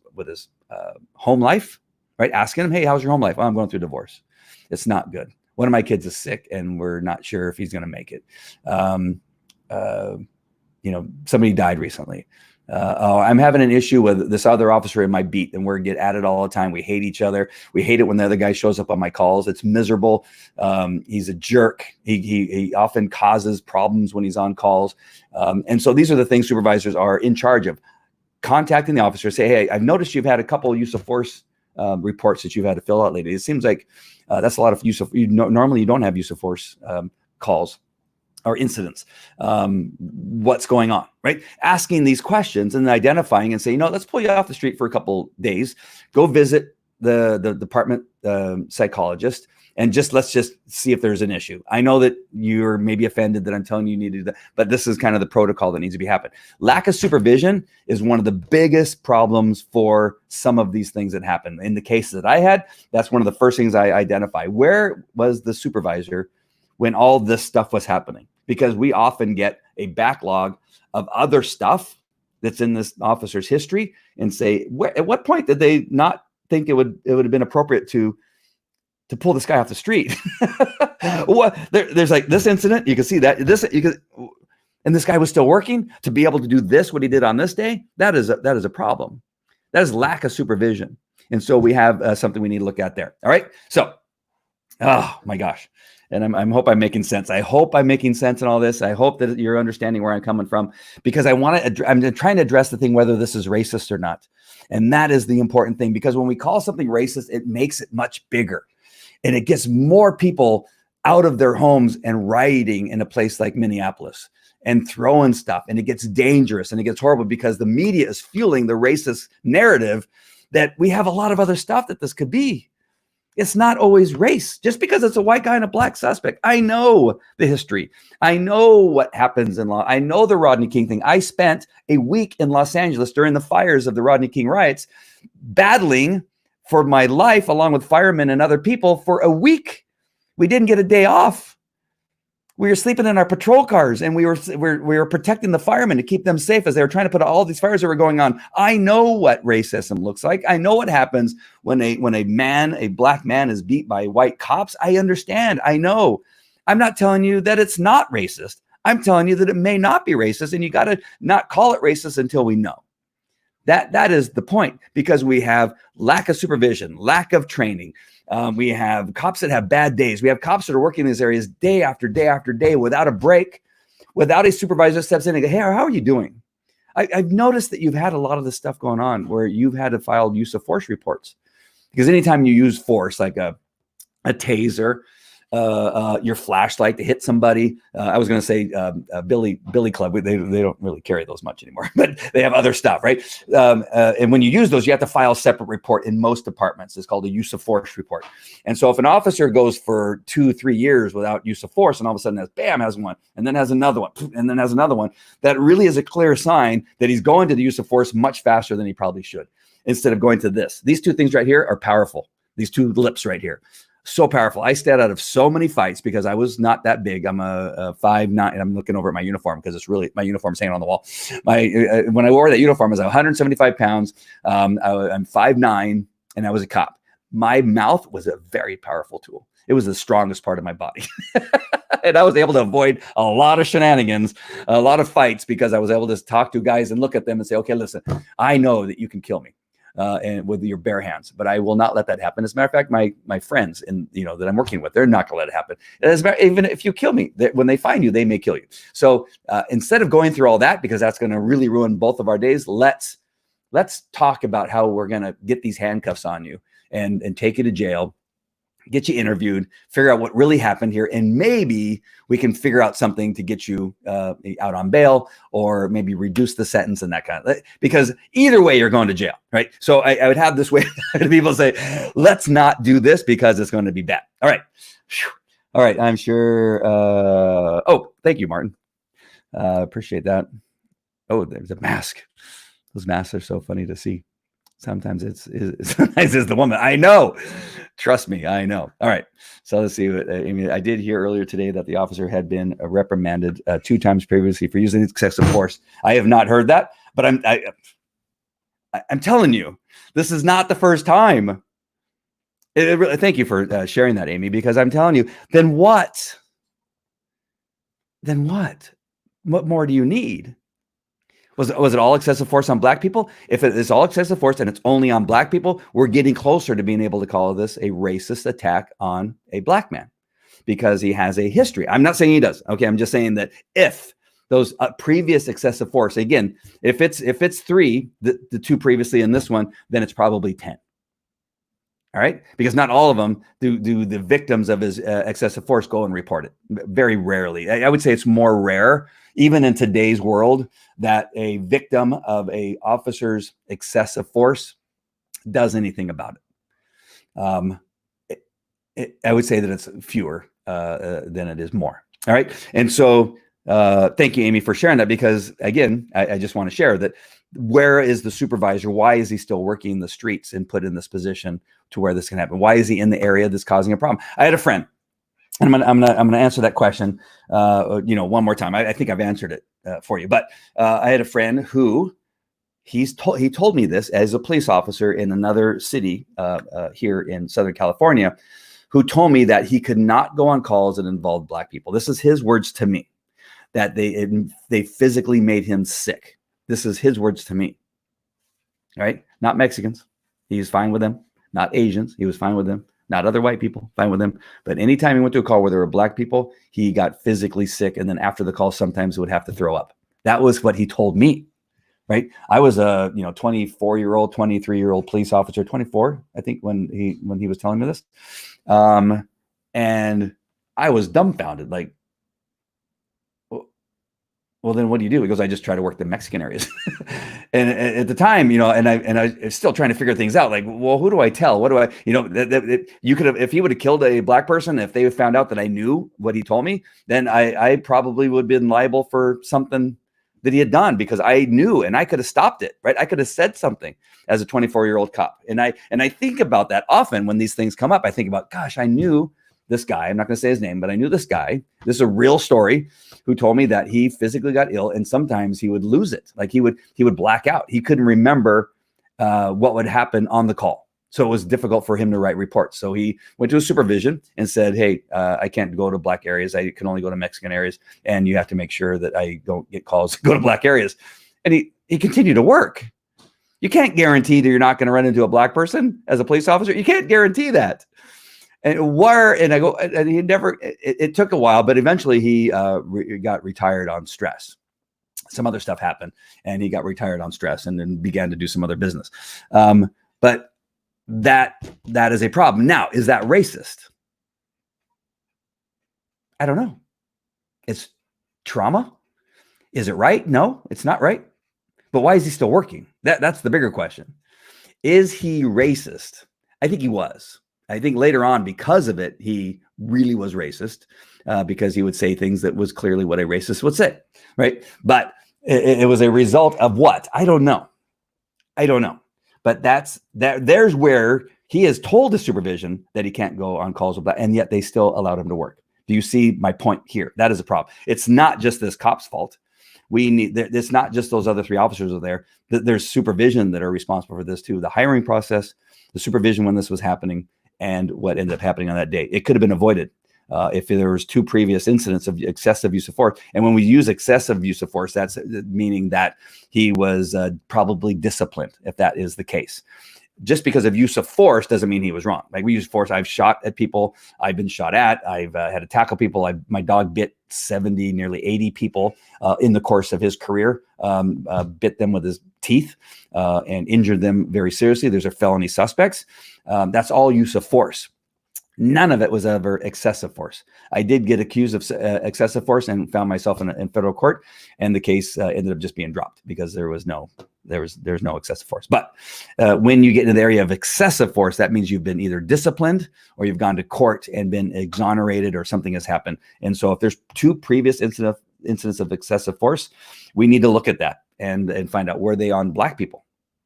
home life, right? Asking him, hey, how's your home life? Oh, I'm going through divorce. It's not good. One of my kids is sick and we're not sure if he's going to make it. Somebody died recently. I'm having an issue with this other officer in my beat, and we're get at it all the time. We hate each other. We hate it when the other guy shows up on my calls. It's miserable. He's a jerk. He often causes problems when he's on calls. And so these are the things supervisors are in charge of. Contacting the officer, say, hey, I've noticed you've had a couple of use of force reports that you've had to fill out lately. It seems like that's a lot of use of, normally you don't have use of force calls or incidents. What's going on, right? Asking these questions and identifying and say, let's pull you off the street for a couple days, go visit the department psychologist, and let's just see if there's an issue. I know that you're maybe offended that I'm telling you need to do that, but this is kind of the protocol that needs to be happening. Lack of supervision is one of the biggest problems for some of these things that happen. In the cases that I had, that's one of the first things I identify. Where was the supervisor when all this stuff was happening? Because we often get a backlog of other stuff that's in this officer's history and say, at what point did they not think it would have been appropriate to pull this guy off the street? There's like this incident, you can see that and this guy was still working to be able to do this, what he did on this day. That is a problem. That is lack of supervision. And so we have something we need to look at there. All right. So, oh my gosh. And I hope I'm making sense. I hope I'm making sense in all this. I hope that you're understanding where I'm coming from, because I'm trying to address the thing, whether this is racist or not. And that is the important thing, because when we call something racist, it makes it much bigger. And it gets more people out of their homes and rioting in a place like Minneapolis and throwing stuff. And it gets dangerous and it gets horrible because the media is fueling the racist narrative that we have a lot of other stuff that this could be. It's not always race. Just because it's a white guy and a black suspect. I know the history. I know what happens in law. I know the Rodney King thing. I spent a week in Los Angeles during the fires of the Rodney King riots, battling for my life along with firemen and other people for a week. We didn't get a day off. We were sleeping in our patrol cars, and we were protecting the firemen to keep them safe as they were trying to put out all these fires that were going on. I know what racism looks like. I know what happens when a black man is beat by white cops. I understand. I know. I'm not telling you that it's not racist. I'm telling you that it may not be racist, and you got to not call it racist until we know. That is the point, because we have lack of supervision, lack of training. We have cops that have bad days. We have cops that are working in these areas day after day after day without a break, without a supervisor steps in and go, hey, how are you doing? I've noticed that you've had a lot of this stuff going on where you've had to file use of force reports, because anytime you use force, like a taser, your flashlight to hit somebody. I was going to say Billy Club. They don't really carry those much anymore, but they have other stuff, right? And when you use those, you have to file a separate report in most departments. It's called a use of force report. And so if an officer goes for 2-3 years without use of force, and all of a sudden has one, and then has another one, and then has another one, that really is a clear sign that he's going to the use of force much faster than he probably should, instead of going to this. These two things right here are powerful. These two lips right here. So powerful. I stayed out of so many fights because I was not that big. I'm a 5'9", and I'm looking over at my uniform because it's really, my uniform's hanging on the wall. When I wore that uniform, I was 175 pounds. I'm 5'9", and I was a cop. My mouth was a very powerful tool. It was the strongest part of my body. And I was able to avoid a lot of shenanigans, a lot of fights, because I was able to talk to guys and look at them and say, okay, listen, I know that you can kill me. And with your bare hands, but I will not let that happen. As a matter of fact, my friends that I'm working with, they're not going to let it happen. Even if you kill me, when they find you, they may kill you. So instead of going through all that, because that's going to really ruin both of our days, let's talk about how we're going to get these handcuffs on you and take you to jail, get you interviewed, figure out what really happened here, and maybe we can figure out something to get you out on bail, or maybe reduce the sentence and that kind of, because either way you're going to jail, right? So I would have this way to people say, let's not do this because it's going to be bad. All right. All right. I'm sure. Oh, thank you, Martin. Appreciate that. Oh, there's a mask. Those masks are so funny to see. Sometimes sometimes it's the woman. I know. Trust me, I know. All right. So let's see. I did hear earlier today that the officer had been reprimanded 2 times previously for using excessive force. I have not heard that, but I'm telling you, this is not the first time. Thank you for sharing that, Amy, because I'm telling you, then what? Then what? What more do you need? Was it all excessive force on black people? If it is all excessive force and it's only on black people, we're getting closer to being able to call this a racist attack on a black man because he has a history. I'm not saying he does. Okay, I'm just saying that if those previous excessive force, again, if it's 3, the 2 previously in this one, then it's probably 10. All right, because not all of them do the victims of his excessive force go and report it. Very rarely. I would say it's more rare, even in today's world, that a victim of a officer's excessive force does anything about it. I would say that it's fewer than it is more. All right, and so thank you, Amy, for sharing that, because again, I just want to share that. Where is the supervisor? Why is he still working the streets and put in this position to where this can happen? Why is he in the area that's causing a problem? I had a friend, and I'm gonna answer that question, one more time. I think I've answered it for you, but I had a friend who he told me this as a police officer in another city here in Southern California, who told me that he could not go on calls that involved black people. This is his words to me, that they physically made him sick. This is his words to me. All right. Not Mexicans. He's fine with them. Not Asians. He was fine with them. Not other white people. Fine with them. But anytime he went to a call where there were black people, he got physically sick. And then after the call, sometimes would have to throw up. That was what he told me. Right. I was a 24-year-old, 23-year-old police officer, 24, I think, when he was telling me this. And I was dumbfounded. Like, well, then what do you do? He goes, I just try to work the Mexican areas. And at the time, and I was still trying to figure things out. Like, well, who do I tell? What do I, you could have, if he would have killed a black person, if they found out that I knew what he told me, then I probably would have been liable for something that he had done, because I knew and I could have stopped it, right? I could have said something as a 24-year-old cop. And I think about that often when these things come up. I think about, gosh, I knew this guy. I'm not going to say his name, but I knew this guy. This is a real story, who told me that he physically got ill, and sometimes he would lose it. Like he would black out. He couldn't remember what would happen on the call. So it was difficult for him to write reports. So he went to a supervision and said, hey, I can't go to black areas. I can only go to Mexican areas. And you have to make sure that I don't get calls to go to black areas. And he continued to work. You can't guarantee that you're not going to run into a black person as a police officer. You can't guarantee that. And he never, it took a while, but eventually he got retired on stress. Some other stuff happened and he got retired on stress and then began to do some other business. But that is a problem. Now, is that racist? I don't know. It's trauma. Is it right? No, it's not right. But why is he still working? That's the bigger question. Is he racist? I think he was. I think later on, because of it, he really was racist because he would say things that was clearly what a racist would say, right? But it was a result of what? I don't know. But there's where he has told the supervision that he can't go on calls with that, and yet they still allowed him to work. Do you see my point here? That is a problem. It's not just this cop's fault. It's not just those other 3 officers are there. There's supervision that are responsible for this too. The hiring process, the supervision when this was happening, and what ended up happening on that day. It could have been avoided if there was 2 previous incidents of excessive use of force. And when we use excessive use of force, that's meaning that he was probably disciplined, if that is the case. Just because of use of force doesn't mean he was wrong. Like, we use force. I've shot at people. I've been shot at. I've had to tackle people. My dog bit 70, nearly 80 people in the course of his career, bit them with his teeth and injured them very seriously. Those are felony suspects. That's all use of force. None of it was ever excessive force. I did get accused of excessive force and found myself in federal court, and the case ended up just being dropped because there's no excessive force. But when you get into the area of excessive force, that means you've been either disciplined or you've gone to court and been exonerated or something has happened. And so if there's 2 previous incidents of excessive force, we need to look at that and find out, were they on Black people,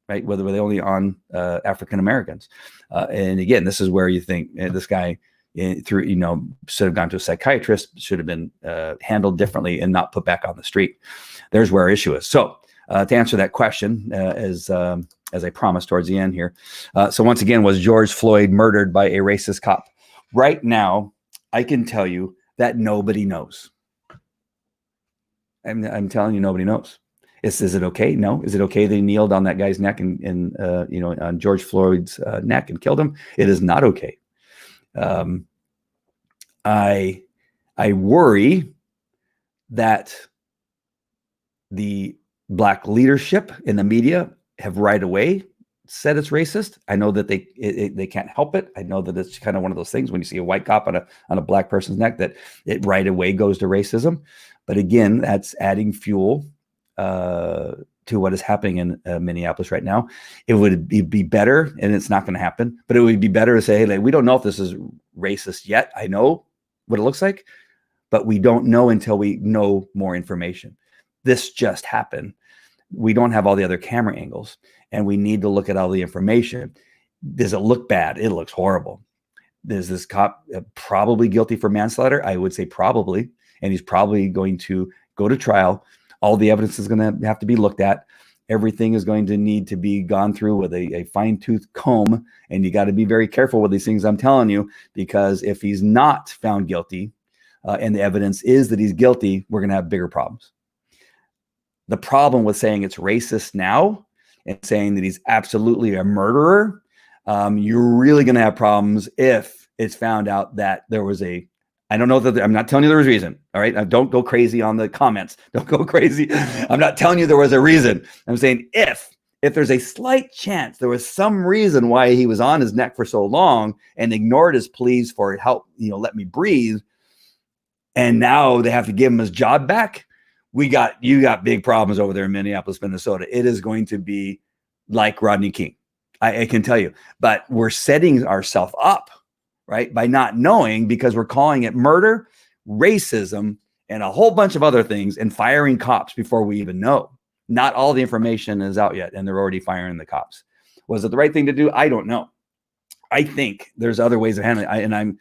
right? Whether were they only on African Americans? And again, this is where you think this guy should have gone to a psychiatrist, should have been handled differently and not put back on the street. There's where our issue is. So to answer that question, as I promised towards the end here. So once again, was George Floyd murdered by a racist cop? Right now, I can tell you that nobody knows. I'm telling you, nobody knows. Is it okay? No. Is it okay that he kneeled on that guy's neck and on George Floyd's neck and killed him? It is not okay. I worry that the Black leadership in the media have right away said it's racist. I know that they can't help it. I know that it's kind of one of those things when you see a white cop on a Black person's neck that it right away goes to racism. But again, that's adding fuel to what is happening in Minneapolis right now. It would be better, and it's not going to happen, but it would be better to say, hey, like, we don't know if this is racist yet. I know what it looks like, but we don't know until we know more information. This just happened. We don't have all the other camera angles, and we need to look at all the information. Does it look bad? It looks horrible. Is this cop probably guilty for manslaughter? I would say probably, and he's probably going to go to trial. All the evidence is going to have to be looked at. Everything is going to need to be gone through with a fine-tooth comb, and you got to be very careful with these things I'm telling you, because if he's not found guilty and the evidence is that he's guilty, we're going to have bigger problems. The problem with saying it's racist now and saying that he's absolutely a murderer, you're really going to have problems if it's found out that there was I don't know that I'm not telling you there was a reason. All right. Don't go crazy on the comments. Don't go crazy. I'm not telling you there was a reason. I'm saying if there's a slight chance there was some reason why he was on his neck for so long and ignored his pleas for help, let me breathe, and now they have to give him his job back, you got big problems over there in Minneapolis, Minnesota. It is going to be like Rodney King. I can tell you, but we're setting ourselves up, right, by not knowing, because we're calling it murder, racism, and a whole bunch of other things, and firing cops before we even know. Not all the information is out yet, and they're already firing the cops. Was it the right thing to do? I don't know. I think there's other ways of handling it. I'm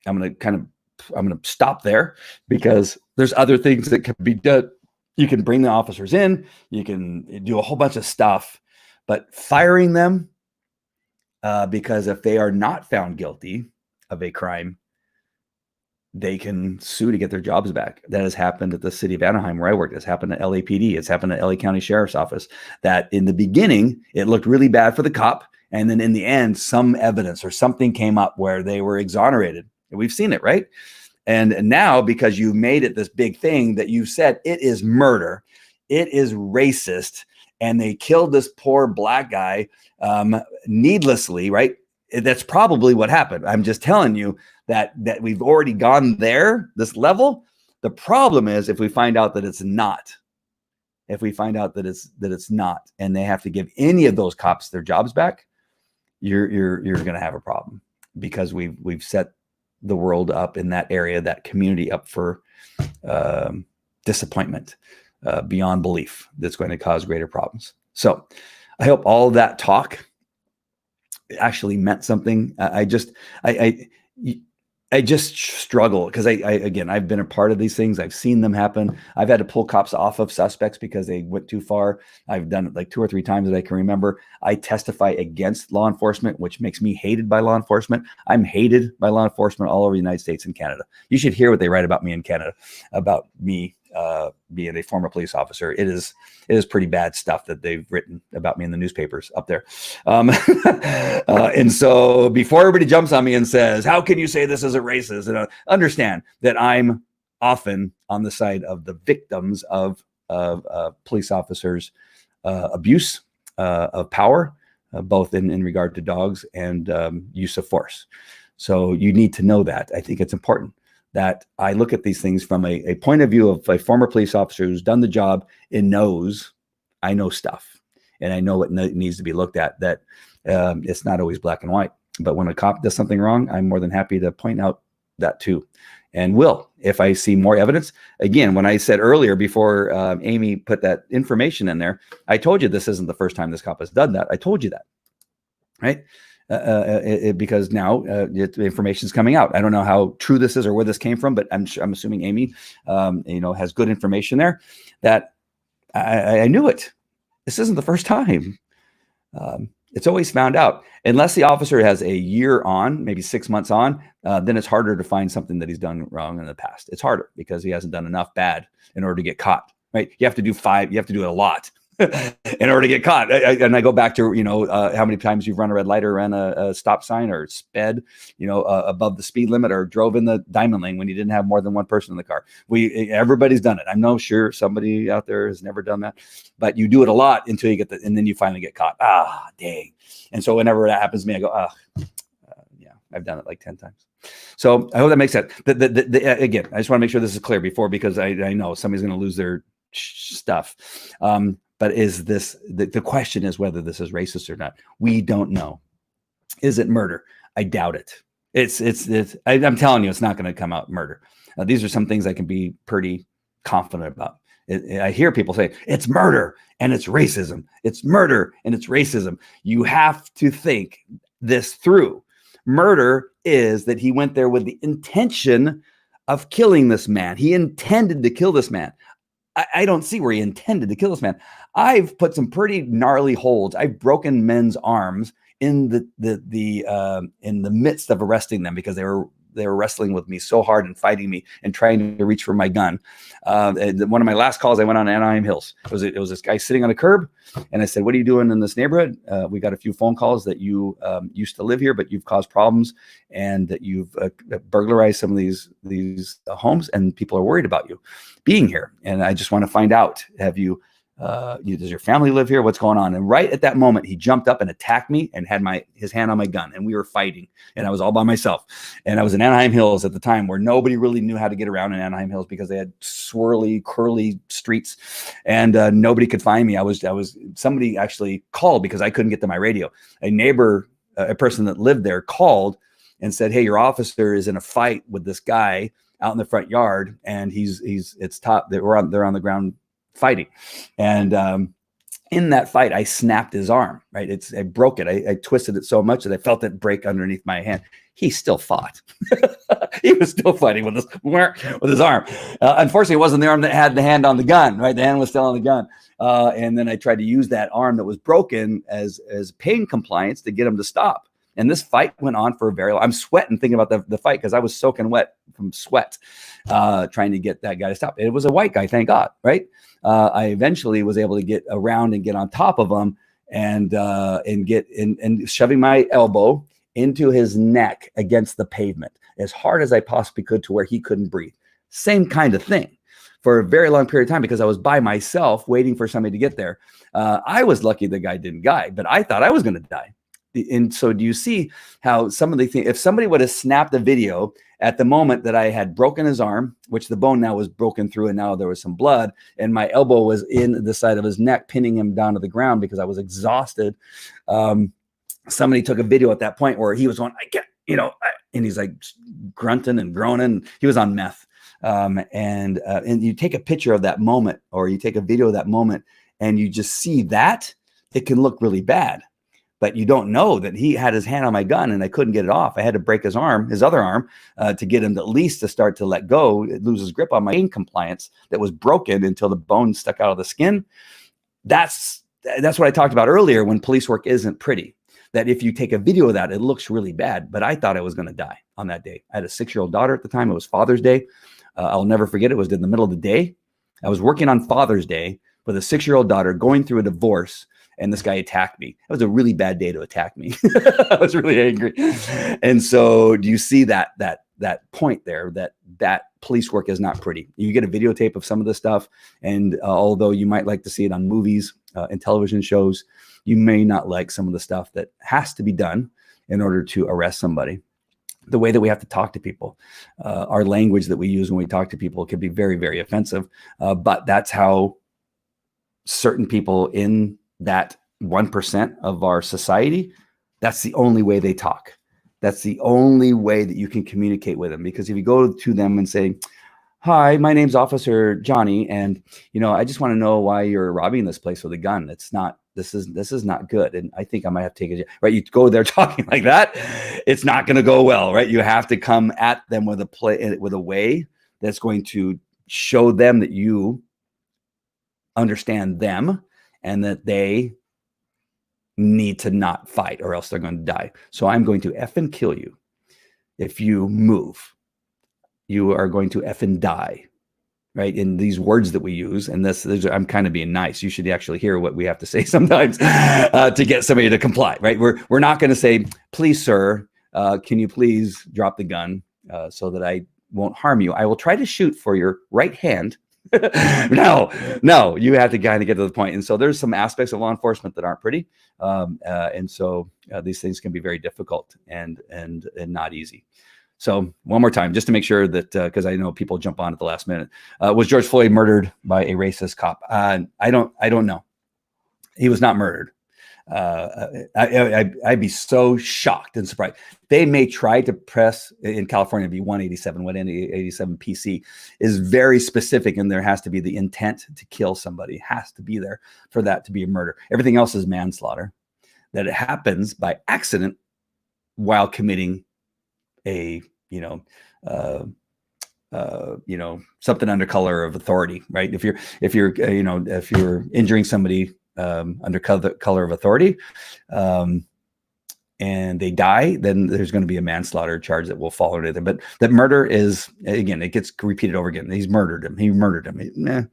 going to stop there, because there's other things that can be done. You can bring the officers in, you can do a whole bunch of stuff, but firing them, because if they are not found guilty of a crime, they can sue to get their jobs back. That has happened at the city of Anaheim, where I worked. It's happened at LAPD. It's happened at LA County Sheriff's Office, that in the beginning, it looked really bad for the cop. And then in the end, some evidence or something came up where they were exonerated. And we've seen it, right? And now, because you made it this big thing that you said it is murder, it is racist, and they killed this poor Black guy needlessly, right? That's probably what happened. I'm just telling you that we've already gone there, this level. The problem is if we find out that it's not, and they have to give any of those cops their jobs back, you're going to have a problem, because we've set the world up in that area, that community up for disappointment beyond belief, that's going to cause greater problems. So I hope all of that talk actually meant something. I just struggle, because I've been a part of these things. I've seen them happen. I've had to pull cops off of suspects because they went too far. I've done it like 2 or 3 times that I can remember. I testify against law enforcement, which makes me hated by law enforcement. I'm hated by law enforcement all over the United States and Canada. You should hear what they write about me in Canada, about me being a former police officer. It is pretty bad stuff that they've written about me in the newspapers up there. And so before everybody jumps on me and says, how can you say this is a racist? And understand that I'm often on the side of the victims of police officers' abuse of power, both in regard to dogs and use of force. So you need to know that. I think it's important that I look at these things from a point of view of a former police officer who's done the job and knows I know stuff, and I know what needs to be looked at, that it's not always black and white. But when a cop does something wrong, I'm more than happy to point out that too, and will. If I see more evidence, again, when I said earlier before Amy put that information in there, I told you this isn't the first time this cop has done that. I told you that, right? Because now the information is coming out. I don't know how true this is or where this came from, but I'm assuming Amy, has good information there that I knew it. This isn't the first time. It's always found out. Unless the officer has a year on, maybe 6 months on, then it's harder to find something that he's done wrong in the past. It's harder because he hasn't done enough bad in order to get caught, right? You have to do 5, you have to do it a lot in order to get caught. And I go back to, how many times you've run a red light or ran a stop sign or sped, above the speed limit or drove in the diamond lane when you didn't have more than one person in the car. Everybody's done it. I'm no sure somebody out there has never done that, but you do it a lot until you get and then you finally get caught. Dang. And so whenever that happens to me, I go, yeah, I've done it like 10 times. So I hope that makes sense. Again, I just want to make sure this is clear before, because I know somebody's going to lose their stuff. But is this, the question is whether this is racist or not. We don't know. Is it murder? I doubt it. I'm telling you, it's not going to come out murder. These are some things I can be pretty confident about. I hear people say it's murder and it's racism. It's murder and it's racism. You have to think this through. Murder is that he went there with the intention of killing this man. He intended to kill this man. I don't see where he intended to kill this man. I've put some pretty gnarly holds. I've broken men's arms in the midst of arresting them because they were wrestling with me so hard and fighting me and trying to reach for my gun. One of my last calls, I went on Anaheim Hills. It was this guy sitting on a curb, and I said, "What are you doing in this neighborhood? We got a few phone calls that you used to live here, but you've caused problems and that you've burglarized some of these homes, and people are worried about you being here. And I just want to find out, have you?" Does your family live here? What's going on? And right at that moment, he jumped up and attacked me and had his hand on my gun, and we were fighting, and I was all by myself. And I was in Anaheim Hills at the time, where nobody really knew how to get around in Anaheim Hills because they had swirly, curly streets, and nobody could find me. Somebody actually called because I couldn't get to my radio. A neighbor, a person that lived there, called and said, "Hey, your officer is in a fight with this guy out in the front yard, and they're on the ground fighting." And in that fight, I snapped his arm, right? I broke it. I twisted it so much that I felt it break underneath my hand. He still fought. He was still fighting with his arm. Unfortunately, it wasn't the arm that had the hand on the gun, right? The hand was still on the gun. And then I tried to use that arm that was broken as pain compliance to get him to stop. And this fight went on for a very long. I'm sweating thinking about the fight because I was soaking wet from sweat, trying to get that guy to stop. It was a white guy, thank God, right? I eventually was able to get around and get on top of him and shoving my elbow into his neck against the pavement as hard as I possibly could to where he couldn't breathe. Same kind of thing for a very long period of time because I was by myself waiting for somebody to get there. I was lucky the guy didn't die, but I thought I was going to die. And so do you see how some of the things, if somebody would have snapped a video at the moment that I had broken his arm, which the bone now was broken through and now there was some blood, and my elbow was in the side of his neck, pinning him down to the ground because I was exhausted. Somebody took a video at that point where he was going, and he's like grunting and groaning. He was on meth. And you take a picture of that moment, or you take a video of that moment, and you just see that, it can look really bad. But you don't know that he had his hand on my gun and I couldn't get it off. I had to break his other arm, to get him to at least to start to let go, lose his grip on my pain compliance that was broken until the bone stuck out of the skin. That's what I talked about earlier when police work isn't pretty. That if you take a video of that, it looks really bad. But I thought I was going to die on that day. I had a 6-year-old daughter at the time. It was Father's Day. I'll never forget it. It was in the middle of the day. I was working on Father's Day with a 6-year-old daughter going through a divorce. And this guy attacked me. It was a really bad day to attack me. I was really angry. And so do you see that point there, that police work is not pretty? You get a videotape of some of the stuff. And although you might like to see it on movies and television shows, you may not like some of the stuff that has to be done in order to arrest somebody. The way that we have to talk to people, our language that we use when we talk to people can be very, very offensive. But that's how certain people in that 1% of our society, that's the only way they talk. That's the only way that you can communicate with them. Because if you go to them and say, hi, my name's Officer Johnny, and I just want to know why you're robbing this place with a gun. It's not. This is not good, and I think I might have to take it. Right, you go there talking like that, it's not going to go well, right? You have to come at them with a way that's going to show them that you understand them and that they need to not fight, or else they're going to die. So I'm going to effing kill you if you move. You are going to effing die. Right, in these words that we use, and I'm kind of being nice. You should actually hear what we have to say sometimes to get somebody to comply. Right, we're not going to say, "Please, sir, can you please drop the gun so that I won't harm you? I will try to shoot for your right hand." No, you have to kind of get to the point. And so there's some aspects of law enforcement that aren't pretty, and so these things can be very difficult and not easy. So one more time, just to make sure that, because I know people jump on at the last minute, was George Floyd murdered by a racist cop? I don't know. He was not murdered. I'd be so shocked and surprised. They may try to press in California be 187. What 187 PC is very specific, and there has to be the intent to kill somebody. It has to be there for that to be a murder. Everything else is manslaughter. That it happens by accident while committing a something under color of authority, right? If you're injuring somebody under color of authority, and they die, then there's going to be a manslaughter charge that will follow it. But that murder is, again, it gets repeated over again. He murdered him.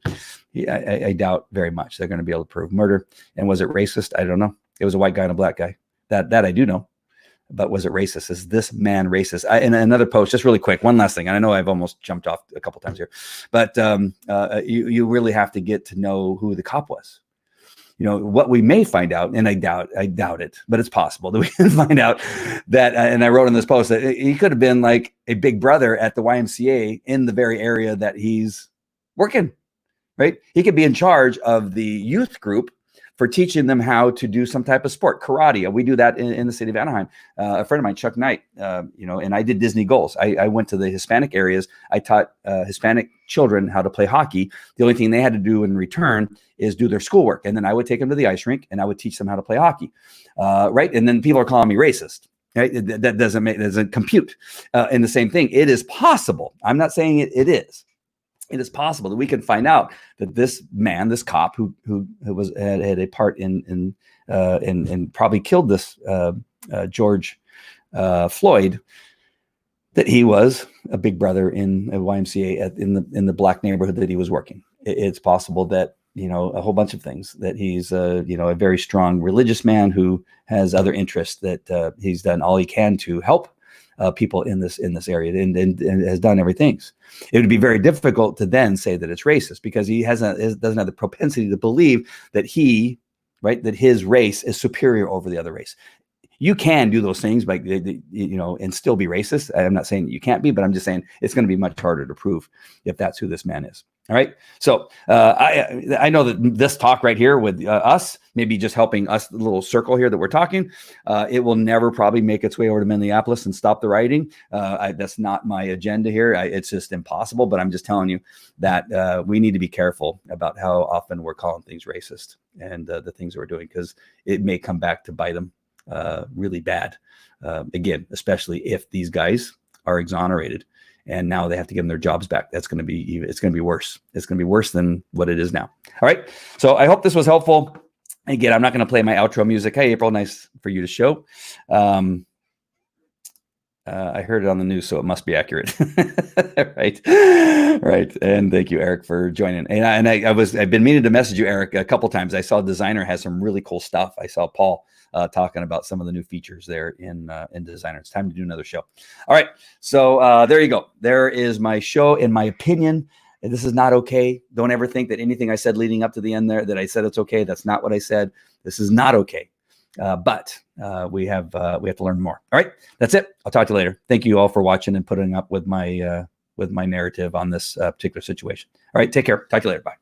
I doubt very much they're going to be able to prove murder. And was it racist? I don't know. It was a white guy and a black guy. That I do know. But was it racist? Is this man racist? In another post, just really quick, one last thing. And I know I've almost jumped off a couple times here, but you really have to get to know who the cop was. What we may find out, and I doubt it, but it's possible that we can find out that, and I wrote in this post that he could have been like a big brother at the YMCA in the very area that he's working, right? He could be in charge of the youth group for teaching them how to do some type of sport, karate. We do that in the city of Anaheim. A friend of mine, Chuck Knight, and I did Disney Goals. I went to the Hispanic areas. I taught Hispanic children how to play hockey. The only thing they had to do in return is do their schoolwork. And then I would take them to the ice rink and I would teach them how to play hockey. Right. And then people are calling me racist. Right. That doesn't compute. And the same thing, it is possible. I'm not saying it is. It is possible that we can find out that this man, this cop who had a part in probably killed this George Floyd, that he was a big brother in a YMCA in the black neighborhood that he was working. It's possible that a whole bunch of things, that he's a very strong religious man who has other interests, that he's done all he can to help people in this area and has done everything. It would be very difficult to then say that it's racist, because he doesn't have the propensity to believe that that his race is superior over the other race. You can do those things, but and still be racist. I'm not saying that you can't be, but I'm just saying it's going to be much harder to prove if that's who this man is. All right. So I know that this talk right here with us, maybe just helping us, the little circle here that we're talking, it will never probably make its way over to Minneapolis and stop the rioting. That's not my agenda here. It's just impossible. But I'm just telling you that we need to be careful about how often we're calling things racist and the things we're doing, because it may come back to bite them really bad. Again, especially if these guys are exonerated and now they have to give them their jobs back. It's going to be worse. It's going to be worse than what it is now. All right. So I hope this was helpful. Again, I'm not going to play my outro music. Hey, April, nice for you to show. I heard it on the news, so it must be accurate. Right. And thank you, Eric, for joining. And I've been meaning to message you, Eric, a couple times. I saw Designer has some really cool stuff. I saw Paul talking about some of the new features there in Designer. It's time to do another show. All right. So there you go. There is my show. In my opinion, this is not okay. Don't ever think that anything I said leading up to the end there, that I said it's okay. That's not what I said. This is not okay. But we have to learn more. All right. That's it. I'll talk to you later. Thank you all for watching and putting up with my narrative on this particular situation. All right. Take care. Talk to you later. Bye.